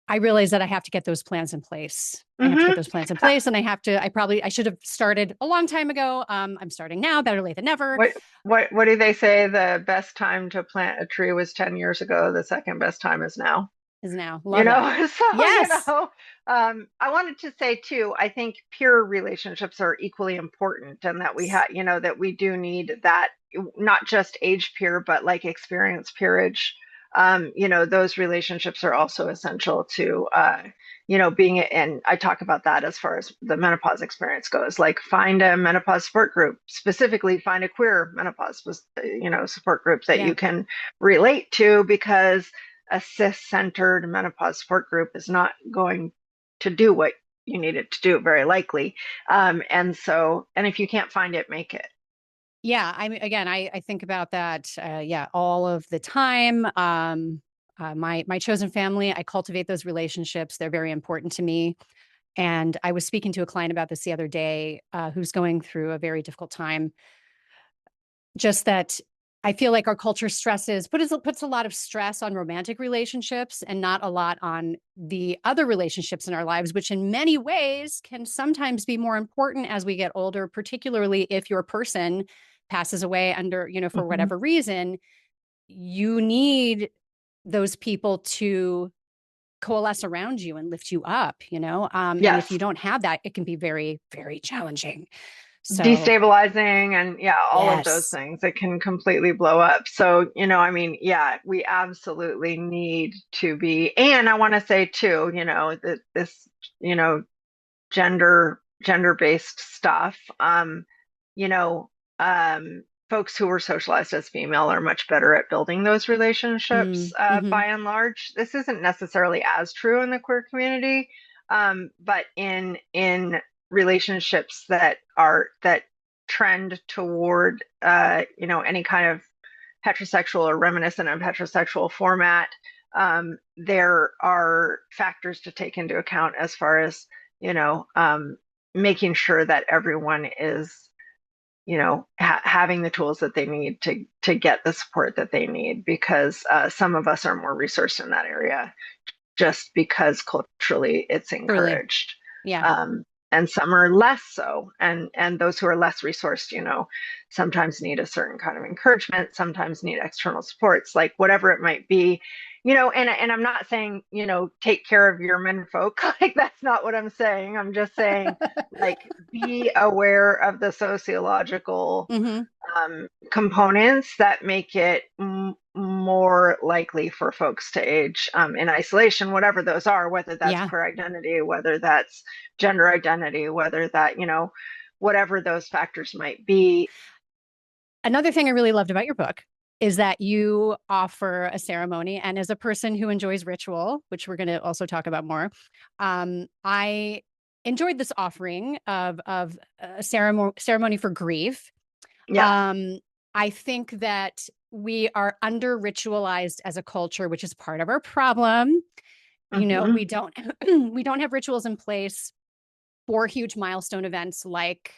I realize that I have to get those plans in place. I have to get Hmm. those plans in place, and I should have started a long time ago. I'm starting now, better late than never. What do they say? The best time to plant a tree was 10 years ago. The second best time is now. Is now. Love that. So Yes. I wanted to say too, I think peer relationships are equally important, and that that we do need that, not just age peer but like experience peerage. Those relationships are also essential to being, and I talk about that as far as the menopause experience goes. Like find a menopause support group, specifically find a queer menopause support group that Yeah. you can relate to, because a cis-centered menopause support group is not going to do what you need it to do, very likely. And if you can't find it, make it. Yeah, I mean, again, I think about that, yeah, all of the time. My chosen family, I cultivate those relationships. They're very important to me. And I was speaking to a client about this the other day, who's going through a very difficult time. Just that I feel like our culture puts a lot of stress on romantic relationships and not a lot on the other relationships in our lives, which in many ways can sometimes be more important as we get older, particularly if your person passes away under, for Mhm. whatever reason. You need those people to coalesce around you and lift you up, and if Yes. you don't have that, it can be very, very challenging. So, Destabilizing and yeah, all of those yes. things. It can completely blow up. So, I mean, yeah, we absolutely need to be, and I want to say too, that this, you know, gender-based stuff, you know, folks who were socialized as female are much better at building those relationships, Mm-hmm. by and large. This isn't necessarily as true in the queer community, but in relationships that trend toward, any kind of heterosexual or reminiscent of heterosexual format, there are factors to take into account as far as, making sure that everyone is, having the tools that they need to get the support that they need, because some of us are more resourced in that area just because culturally it's Truly. encouraged. Yeah. Um, and some are less so. And those who are less resourced, sometimes need a certain kind of encouragement, sometimes need external supports, like whatever it might be. And I'm not saying, take care of your men folk. Like that's not what I'm saying. I'm just saying, like, be aware of the sociological Mm-hmm. components that make it more likely for folks to age in isolation, whatever those are, whether that's Yeah. queer identity, whether that's gender identity, whether that, whatever those factors might be. Another thing I really loved about your book is that you offer a ceremony. And as a person who enjoys ritual, which we're going to also talk about more, I enjoyed this offering of a ceremony for grief. Yeah. Um, I think that we are under ritualized as a culture, which is part of our problem. Hmm. We don't we don't have rituals in place for huge milestone events like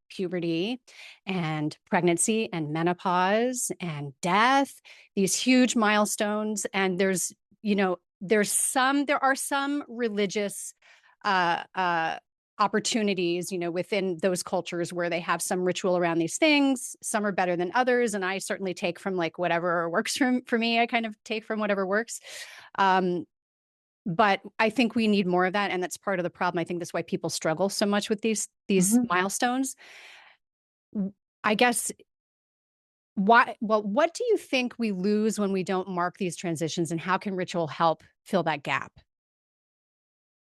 puberty and pregnancy and menopause and death, these huge milestones. And there are some religious uh, uh, opportunities, within those cultures where they have some ritual around these things. Some are better than others. And I certainly take from like whatever works for me. I kind of take from whatever works. Um, but I think we need more of that, and that's part of the problem. I think that's why people struggle so much with these Hmm. milestones. I guess what do you think we lose when we don't mark these transitions, and how can ritual help fill that gap?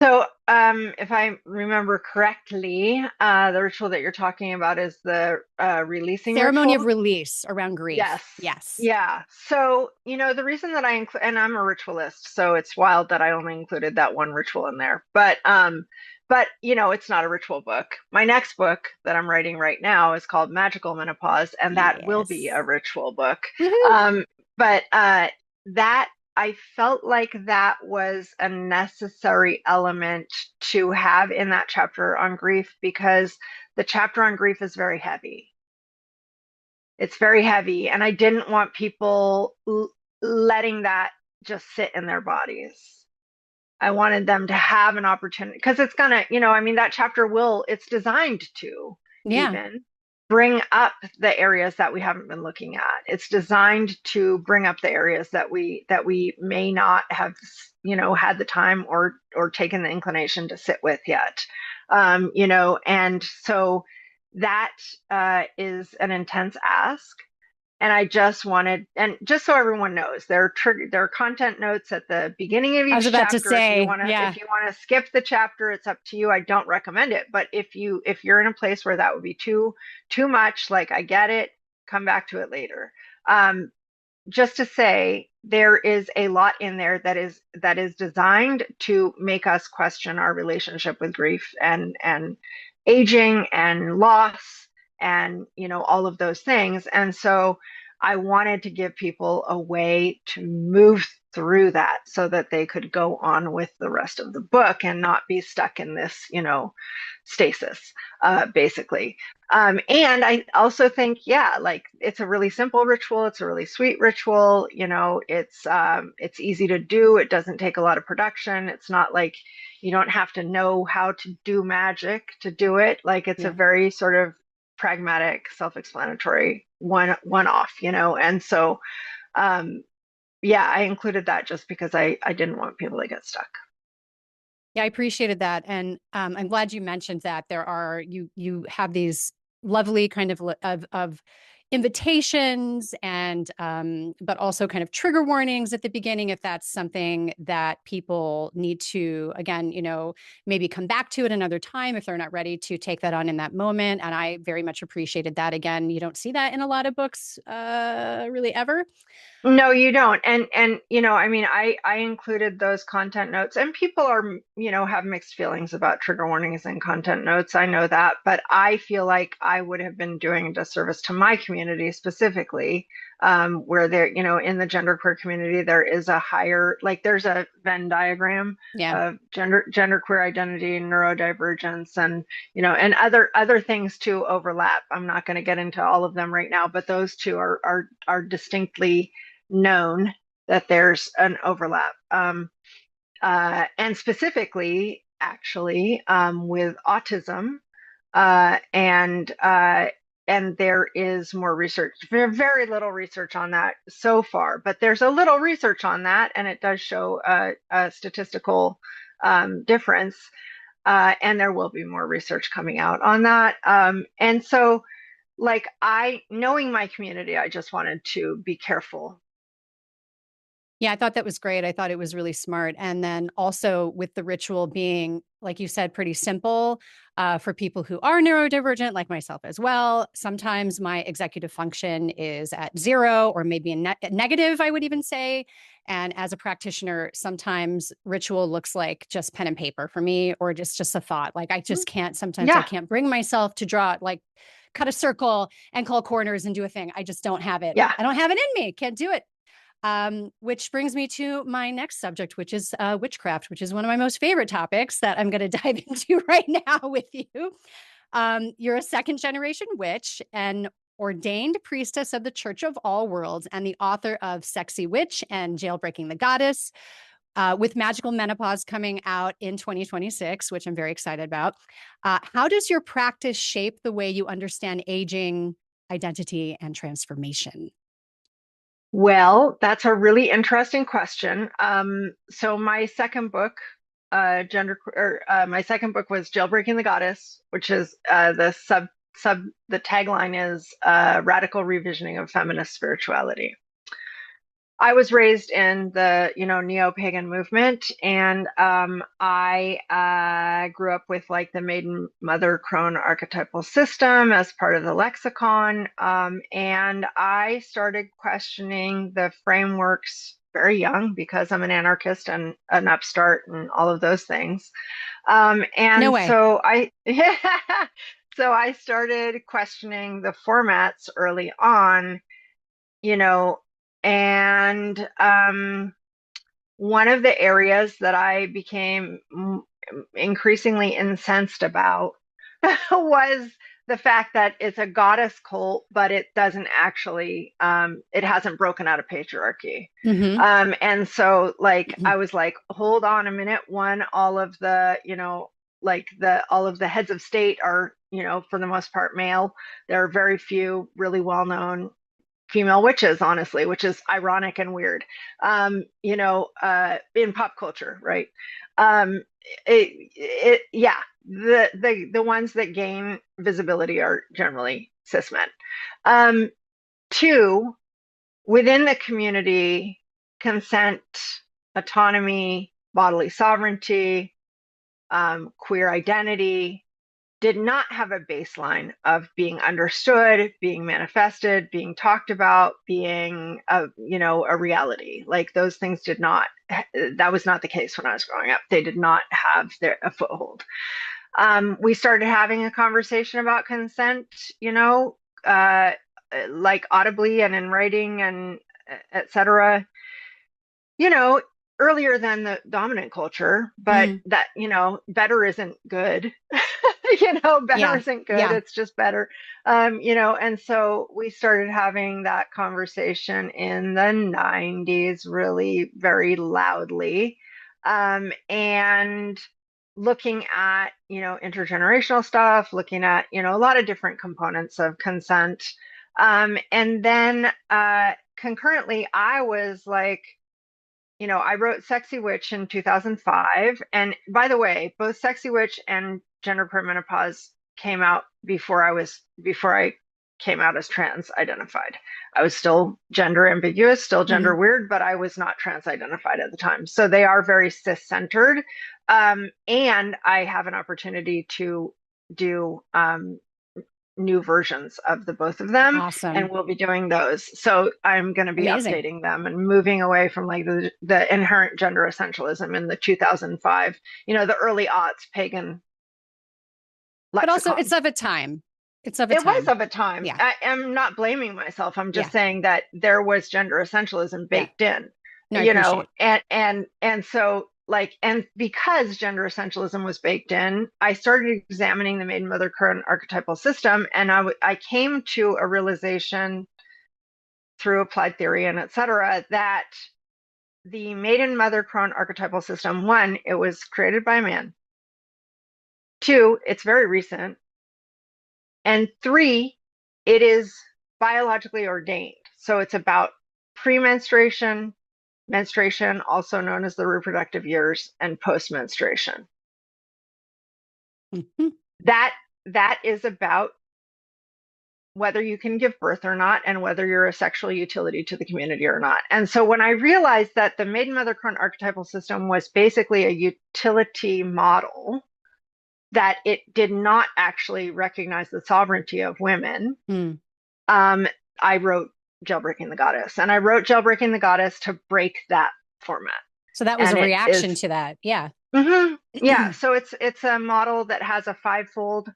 So, if I remember correctly, the ritual that you're talking about is the releasing Ceremony of ritual. release around grief. Yes. Yes. Yeah. So, the reason that I include, and I'm a ritualist, so it's wild that I only included that one ritual in there. But it's not a ritual book. My next book that I'm writing right now is called Magical Menopause, and that will be Yes. a ritual book. Woohoo. But that I felt like that was a necessary element to have in that chapter on grief, because the chapter on grief is very heavy. It's very heavy, and I didn't want people letting that just sit in their bodies. I wanted them to have an opportunity, because it's gonna, I mean, that chapter it's designed to Yeah. even bring up the areas that we haven't been looking at. It's designed to bring up the areas that we may not have, had the time or taken the inclination to sit with yet. And so that is an intense ask. And I just wanted, and just so everyone knows, there are content notes at the beginning of I was each about to chapter. If you say, want to, yeah. if you want to skip the chapter, it's up to you. I don't recommend it. But if you're in a place where that would be too much, like, I get it, come back to it later. Just to say, there is a lot in there that is designed to make us question our relationship with grief and aging and loss, and all of those things. And so I wanted to give people a way to move through that so that they could go on with the rest of the book and not be stuck in this, stasis, basically. And I also think, yeah, like it's a really simple ritual. It's a really sweet ritual. It's easy to do. It doesn't take a lot of production. It's not like you don't have to know how to do magic to do it. Like it's a Yeah. very sort of pragmatic, self-explanatory one-off, And so, um, yeah, I included that just because I didn't want people to get stuck. Yeah, I appreciated that, and I'm glad you mentioned that you have these lovely kind of invitations and but also kind of trigger warnings at the beginning if that's something that people need to again maybe come back to at another time if they're not ready to take that on in that moment. And I very much appreciated that. Again, you don't see that in a lot of books really ever. No, you don't. And I mean, I included those content notes, and people are, have mixed feelings about trigger warnings and content notes. I know that, but I feel like I would have been doing a disservice to my community specifically, where there, in the genderqueer community, there is a higher, like there's a Venn diagram Yeah. of genderqueer identity, neurodivergence, and and other things too overlap. I'm not going to get into all of them right now, but those two are distinctly known that there's an overlap. And specifically, actually, with autism, and there is more research, very little research on that so far, but there's a little research on that, and it does show a statistical difference. And there will be more research coming out on that. And so, like knowing my community, I just wanted to be careful. Yeah, I thought that was great. I thought it was really smart. And then also with the ritual being, like you said, pretty simple for people who are neurodivergent, like myself as well. Sometimes my executive function is at zero or maybe a negative, I would even say. And as a practitioner, sometimes ritual looks like just pen and paper for me, or just a thought. Like I just can't, sometimes I Yeah, can't bring myself to draw, like cut a circle and call corners and do a thing. I just don't have it. yeah. I don't have it in me. Can't do it. Which brings me to my next subject, which is witchcraft, which is one of my most favorite topics that I'm going to dive into right now with you. You're a second generation witch, an ordained priestess of the Church of All Worlds, and the author of Sexy Witch and Jailbreaking the Goddess, with Magical Menopause coming out in 2026, which I'm very excited about. How does your practice shape the way you understand aging, identity, and transformation? Well, that's a really interesting question. So my second book was Jailbreaking the Goddess, which is the tagline is radical revisioning of feminist spirituality. I was raised in the, neo-pagan movement, and I grew up with like the maiden mother crone archetypal system as part of the lexicon. And I started questioning the frameworks very young because I'm an anarchist and an upstart and all of those things. No And way. so I, so I started questioning the formats early on, you know, and one of the areas that I became increasingly incensed about was the fact that it's a goddess cult, but it doesn't actually, it hasn't broken out of patriarchy. Mm-hmm. And so, like, I was like, hold on a minute. One, all of the, all of the heads of state are, for the most part male. There are very few really well-known female witches, honestly, which is ironic and weird, in pop culture, right? Yeah, the ones that gain visibility are generally cis men. Um, Two, within the community, consent, autonomy, bodily sovereignty, queer identity, did not have a baseline of being understood, being manifested, being talked about, being a reality. Like those things did not. That was not the case when I was growing up. They did not have a foothold. We started having a conversation about consent, uh, like audibly and in writing and etc. you know, earlier than the dominant culture, but Mm, that, better isn't good. Better yeah. isn't good. Yeah. It's just better. And so we started having that conversation in the 90s, really very loudly. And looking at, intergenerational stuff, looking at, a lot of different components of consent. And then concurrently, I was like, I wrote Sexy Witch in 2005. And by the way, both Sexy Witch and Gender Perimenopause came out before I came out as trans identified. I was still gender ambiguous, still gender Hmm. weird, but I was not trans identified at the time. So they are very cis centered. And I have an opportunity to do new versions of the both of them, and Awesome. we'll be doing those. So I'm going to be Amazing. updating them and moving away from like the inherent gender essentialism in the 2005, the early aughts pagan But also, it's lexicon. of a time. It's of a It was time. of a time. Yeah. I am not blaming myself. I'm just Yeah. saying that there was gender essentialism Yeah. baked in, No, I appreciate. and so like, and because gender essentialism was baked in, I started examining the maiden mother current archetypal system, and I came to a realization through applied theory and et cetera, that the maiden mother crone archetypal system, one, it was created by a man. Two, it's very recent. And three, it is biologically ordained. So it's about premenstruation, menstruation, also known as the reproductive years, and post-menstruation. Mhm. That is about whether you can give birth or not, and whether you're a sexual utility to the community or not. And so when I realized that the maiden mother crone archetypal system was basically a utility model, that it did not actually recognize the sovereignty of women, Mm. um, I wrote Jailbreaking the Goddess. And I wrote Jailbreaking the Goddess to break that format. So that was a And it is, reaction to that. Yeah. yeah. So it's a model that has a fivefold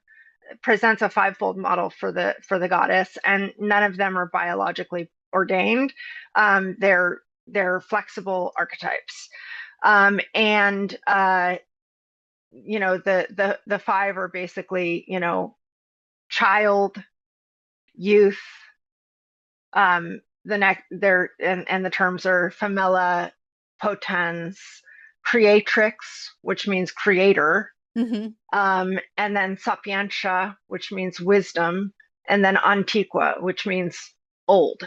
presents a fivefold model for the goddess, and none of them are biologically ordained. They're flexible archetypes, and the five are basically child, youth. The next there and the terms are femella, potens, creatrix, which means creator, Hmm. and then sapientia, which means wisdom, and then antiqua, which means old.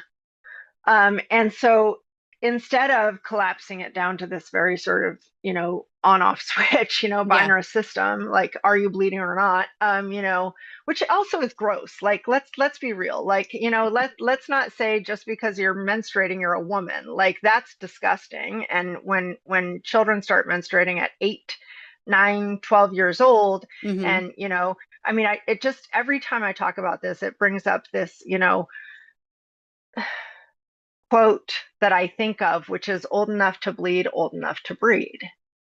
And so instead of collapsing it down to this very sort of, on-off switch, Yeah. binary system, like, are you bleeding or not? Which also is gross. Like, let's be real. Like, let's not say just because you're menstruating, you're a woman. Like, that's disgusting. And when children start menstruating at 8, 9, 12 years old, Hmm. and I mean, it just every time I talk about this, it brings up this, quote that I think of, which is old enough to bleed, old enough to breed.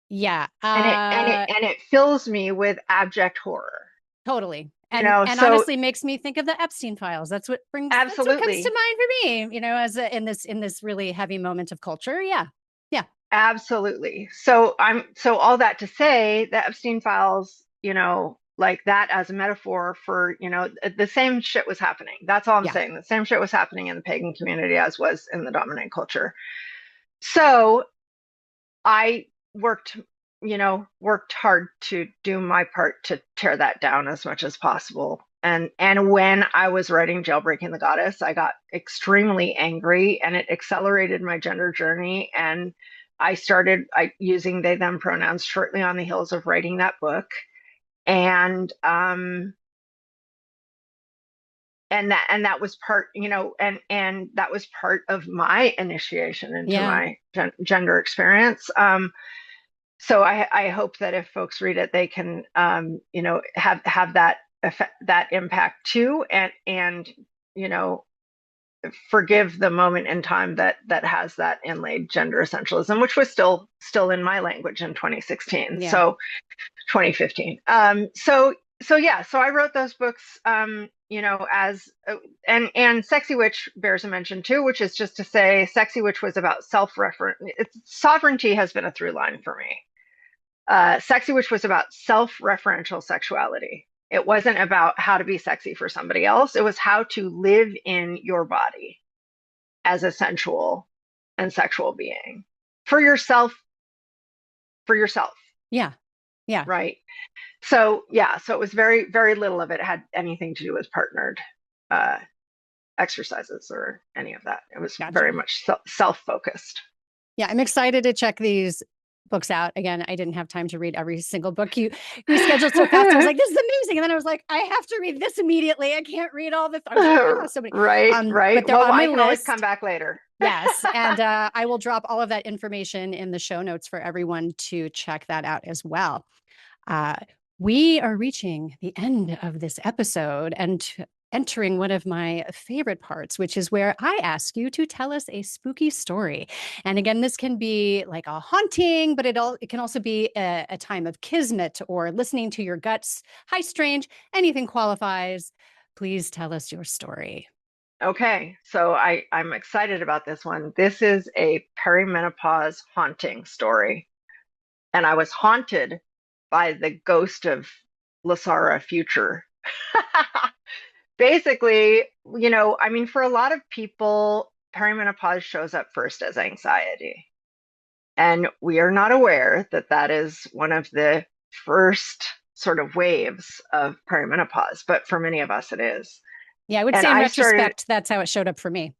Yeah. And it fills me with abject horror. Totally. And So honestly makes me think of the Epstein files. That's what comes to absolutely, mind for me, as in this really heavy moment of culture. Yeah. Yeah. absolutely. So all that to say, the Epstein files, like that as a metaphor for, the same shit was happening. That's all I'm Yeah. saying. The same shit was happening in the pagan community as was in the dominant culture. So I worked, worked hard to do my part to tear that down as much as possible. And when I was writing Jailbreaking the Goddess, I got extremely angry, and it accelerated my gender journey. And I started using they them pronouns shortly on the heels of writing that book. And that was part, and that was part of my initiation into Yeah. my gender experience. So I hope that if folks read it, they can have that effect, that impact too, and you know forgive the moment in time that has that inlaid gender essentialism, which was still in my language in 2016. Yeah. So 2015. So yeah, so I wrote those books. as and Sexy Witch bears a mention too, which is just to say Sexy Witch was about self-referent. Sovereignty has been a through line for me. Sexy Witch was about self-referential sexuality. It wasn't about how to be sexy for somebody else. It was how to live in your body as a sensual and sexual being for yourself, for yourself. Yeah. Yeah. Right. So yeah, so it was very, very little of it had anything to do with partnered uh, exercises or any of that. It was very Gotcha. much self-focused. Yeah, I'm excited to check these books out. Again, I didn't have time to read every single book you scheduled so fast. I was like, this is amazing. And then I was like, I have to read this immediately. I can't read all this. I was like, oh, so many. Right, But right. they're Well, on I my can always come list. back later. Yes. And I will drop all of that information in the show notes for everyone to check that out as well. Uh, we are reaching the end of this episode and entering one of my favorite parts, which is where I ask you to tell us a spooky story. And again, this can be like a haunting, but it can also be a time of kismet or listening to your guts. Hi, strange. Anything qualifies. Please tell us your story. Okay, so I'm excited about this one. This is a perimenopause haunting story, and I was haunted by the ghost of Lasara future. Basically, I mean, for a lot of people, perimenopause shows up first as anxiety. And we are not aware that that is one of the first sort of waves of perimenopause, but for many of us, it is. Yeah, I would And say in I started, retrospect, that's how it showed up for me.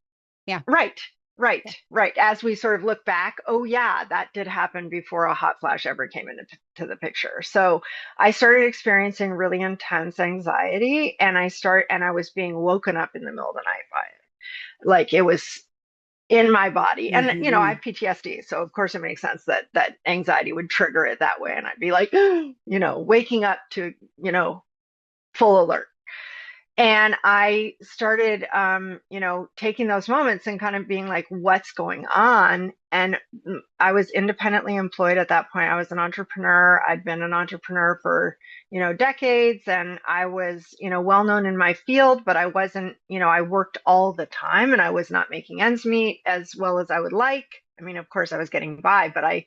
Yeah. right, right, right. As we sort of look back, oh, yeah, that did happen before a hot flash ever came into to the picture. So I started experiencing really intense anxiety, and I was being woken up in the middle of the night by it. Like it was in my body. And I Mm-hmm. have PTSD, so of course it makes sense that anxiety would trigger it that way, and I'd be like, waking up to, full alert. And I started, taking those moments and kind of being like, what's going on? And I was independently employed at that point. I was an entrepreneur. I'd been an entrepreneur for, decades, and I was, well known in my field, but I wasn't, I worked all the time and I was not making ends meet as well as I would like. I mean, of course, I was getting by, but I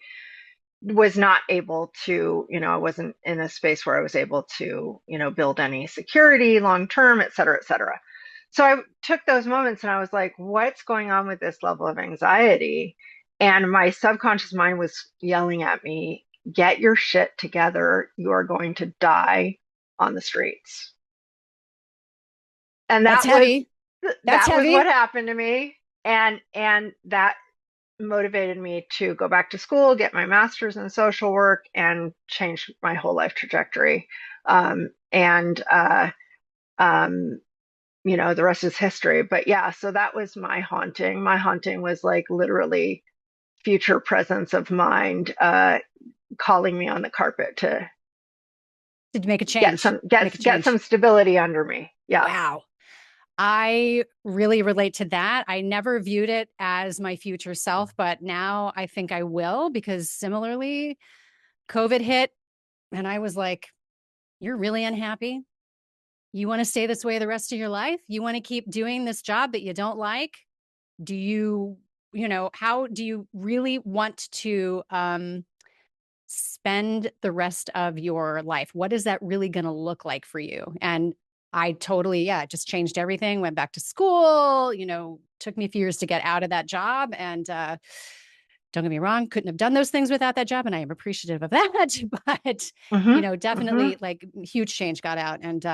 was not able to, I wasn't in a space where I was able to, build any security long term, et cetera, et cetera. So I took those moments and I was like, what's going on with this level of anxiety? And my subconscious mind was yelling at me, get your shit together. You are going to die on the streets. And That's heavy. That's that was what heavy. happened to me. And that motivated me to go back to school, get my master's in social work, and change my whole life trajectory. And the rest is history. But yeah, so that was my haunting. My haunting was like literally future presence of mind calling me on the carpet to To make a get change. some get Make a get change. some stability under me. Yeah. Wow. I really relate to that. I never viewed it as my future self, but now I think I will because similarly, COVID hit and I was like, you're really unhappy. You want to stay this way the rest of your life? You want to keep doing this job that you don't like? Do you, how do you really want to spend the rest of your life? What is that really going to look like for you? And I totally, yeah, just changed everything, went back to school, took me a few years to get out of that job. And don't get me wrong, couldn't have done those things without that job. And I am appreciative of that. But, Hmm. Hmm. definitely like huge change got out. And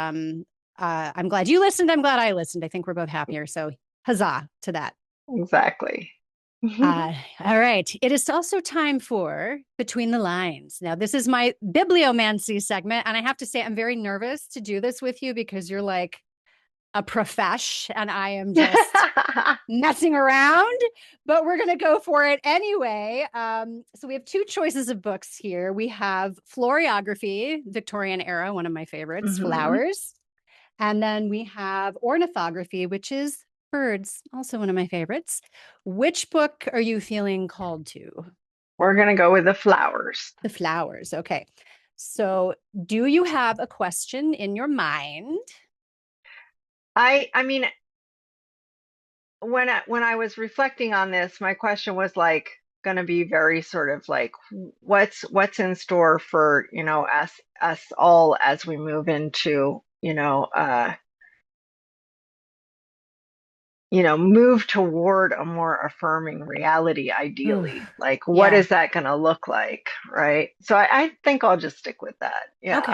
I'm glad you listened. I'm glad I listened. I think we're both happier. So huzzah to that. Exactly. All right. It is also time for Between the Lines. Now, this is my bibliomancy segment. And I have to say, I'm very nervous to do this with you because you're like a profesh and I am just messing around, but we're going to go for it anyway. So we have two choices of books here. We have Floriography, Victorian era, one of my favorites, Hmm. flowers. And then we have Ornithography, which is birds, also one of my favorites. Which book are you feeling called to? We're gonna go with the flowers. The flowers. Okay. So, do you have a question in your mind? I mean, when I was reflecting on this, my question was like going to be very sort of like what's in store for, us all as we move into, move toward a more affirming reality, Ooh, ideally. Like, what yeah. is that going to look like, right? So I think I'll just stick with that. Yeah. Okay.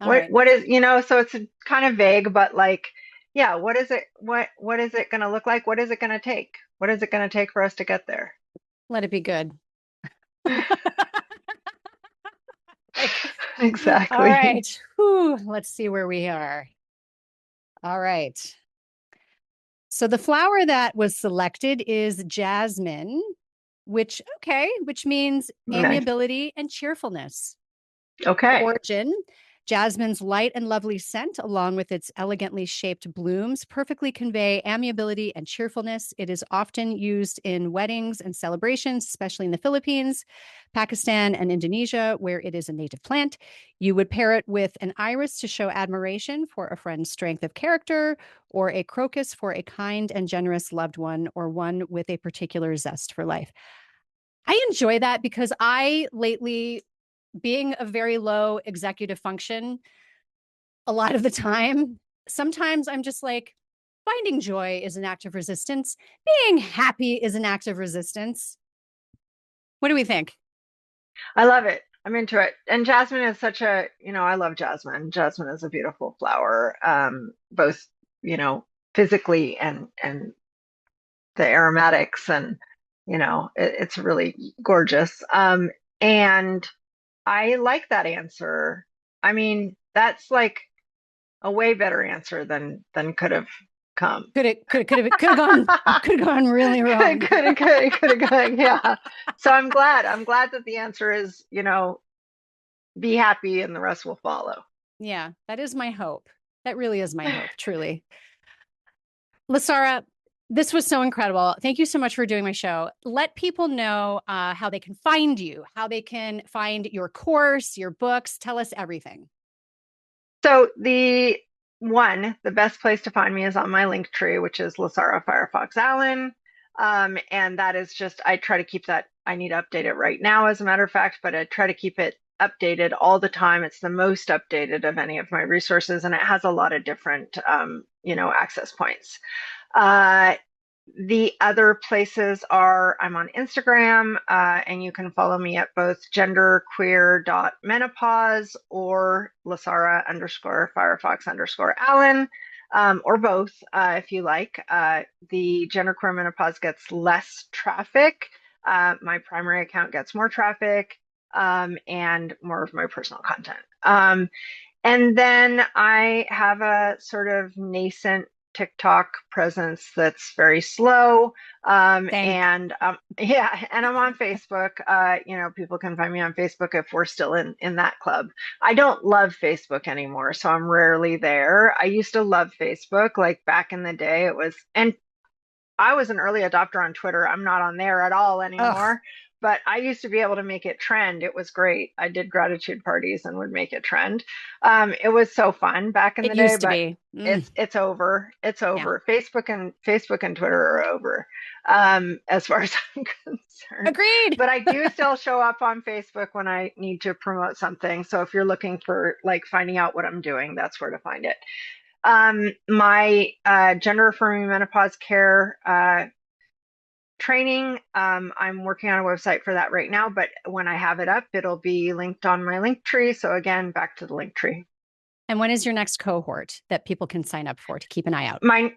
All What right. what is, so it's kind of vague, but like, yeah, what is it? What is it going to look like? What is it going to take? What is it going to take for us to get there? Let it be good. Like, all Exactly. right. Whew, let's see where we are. All right. So the flower that was selected is jasmine, which means Nice. amiability and cheerfulness. Okay. Origin, jasmine's light and lovely scent, along with its elegantly shaped blooms, perfectly convey amiability and cheerfulness. It is often used in weddings and celebrations, especially in the Philippines, Pakistan, and Indonesia, where it is a native plant. You would pair it with an iris to show admiration for a friend's strength of character, or a crocus for a kind and generous loved one, or one with a particular zest for life. I enjoy that because I lately, being a very low executive function, a lot of the time, sometimes I'm just like, finding joy is an act of resistance. Being happy is an act of resistance. What do we think? I love it. I'm into it. And jasmine is such a, I love jasmine. Jasmine is a beautiful flower, both, physically and the aromatics and, it's really gorgeous. And I like that answer. I mean, that's like a way better answer than could have come. Could have gone really Could wrong. could could have gone, yeah. So I'm glad. I'm glad that the answer is, be happy and the rest will follow. Yeah, that is my hope. That really is my hope, truly. Lasara, this was so incredible. Thank you so much for doing my show. Let people know how they can find you, how they can find your course, your books. Tell us everything. So the best place to find me is on my link tree, which is Lasara Firefox Allen. And that is just, I try to keep that, I need to update it right now, as a matter of fact, but I try to keep it updated all the time. It's the most updated of any of my resources, and it has a lot of different, access points. Uh, the other places are I'm on Instagram, and you can follow me at both genderqueer.menopause or Lasara underscore Firefox underscore Allen, or both, if you like. The genderqueer menopause gets less traffic. My primary account gets more traffic, and more of my personal content. And then I have a sort of nascent TikTok presence that's very slow. Same. And yeah, and I'm on Facebook. People can find me on Facebook if we're still in that club. I don't love Facebook anymore, so I'm rarely there. I used to love Facebook, like back in the day. And I was an early adopter on Twitter. I'm not on there at all Oh, anymore, but I used to be able to make it trend. It was great. I did gratitude parties and would make it trend. It was so fun back in it the day, used to but be. it's over. It's Yeah. over. Facebook and Twitter are over, as far as I'm concerned. Agreed. But I do still show up on Facebook when I need to promote something. So if you're looking for like finding out what I'm doing, that's where to find it. My gender affirming menopause care training, I'm working on a website for that right now, but when I have it up, it'll be linked on my link tree. So again, back to the link tree. And when is your next cohort that people can sign up for to keep an eye out? My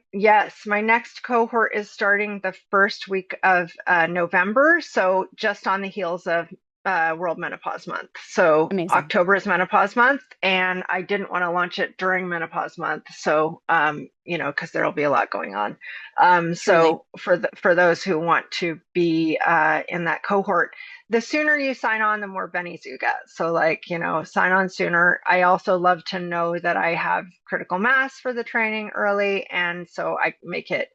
next cohort is starting the first week of November. So just on the heels of World Menopause Month. So Amazing. October is Menopause Month, and I didn't want to launch it during Menopause Month. So, because there'll be a lot going on. Truly. So for those who want to be in that cohort, the sooner you sign on, the more bennies you get. So, like, sign on sooner. I also love to know that I have critical mass for the training early, and so I make it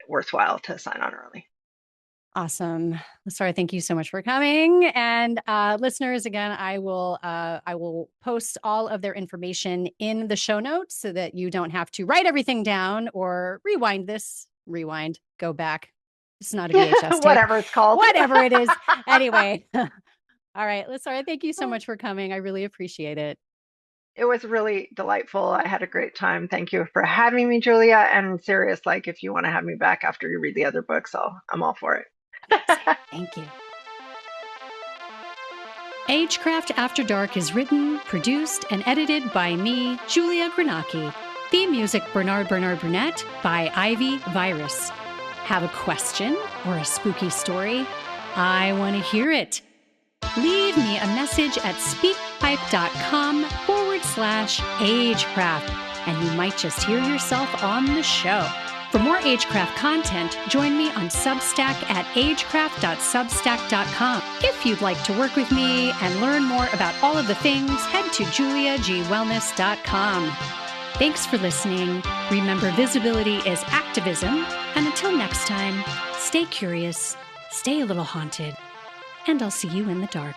worthwhile to sign on early. Awesome. Lasara, thank you so much for coming. And listeners, again, I will post all of their information in the show notes so that you don't have to write everything down or rewind, go back. It's not a VHS tape. Whatever it's called. Whatever it is. Anyway. All right, Lasara, thank you so much for coming. I really appreciate it. It was really delightful. I had a great time. Thank you for having me, Julia. And serious, like if you want to have me back after you read the other books, I'm all for it. Thank you. Agecraft After Dark is written, produced, and edited by me, Julia Granacki. Theme music Bernard Burnett by Ivy Virus. Have a question or a spooky story? I want to hear it. Leave me a message at speakpipe.com/agecraft, and you might just hear yourself on the show. For more Agecraft content, join me on Substack at agecraft.substack.com. If you'd like to work with me and learn more about all of the things, head to juliagwellness.com. Thanks for listening. Remember, visibility is activism. And until next time, stay curious, stay a little haunted, and I'll see you in the dark.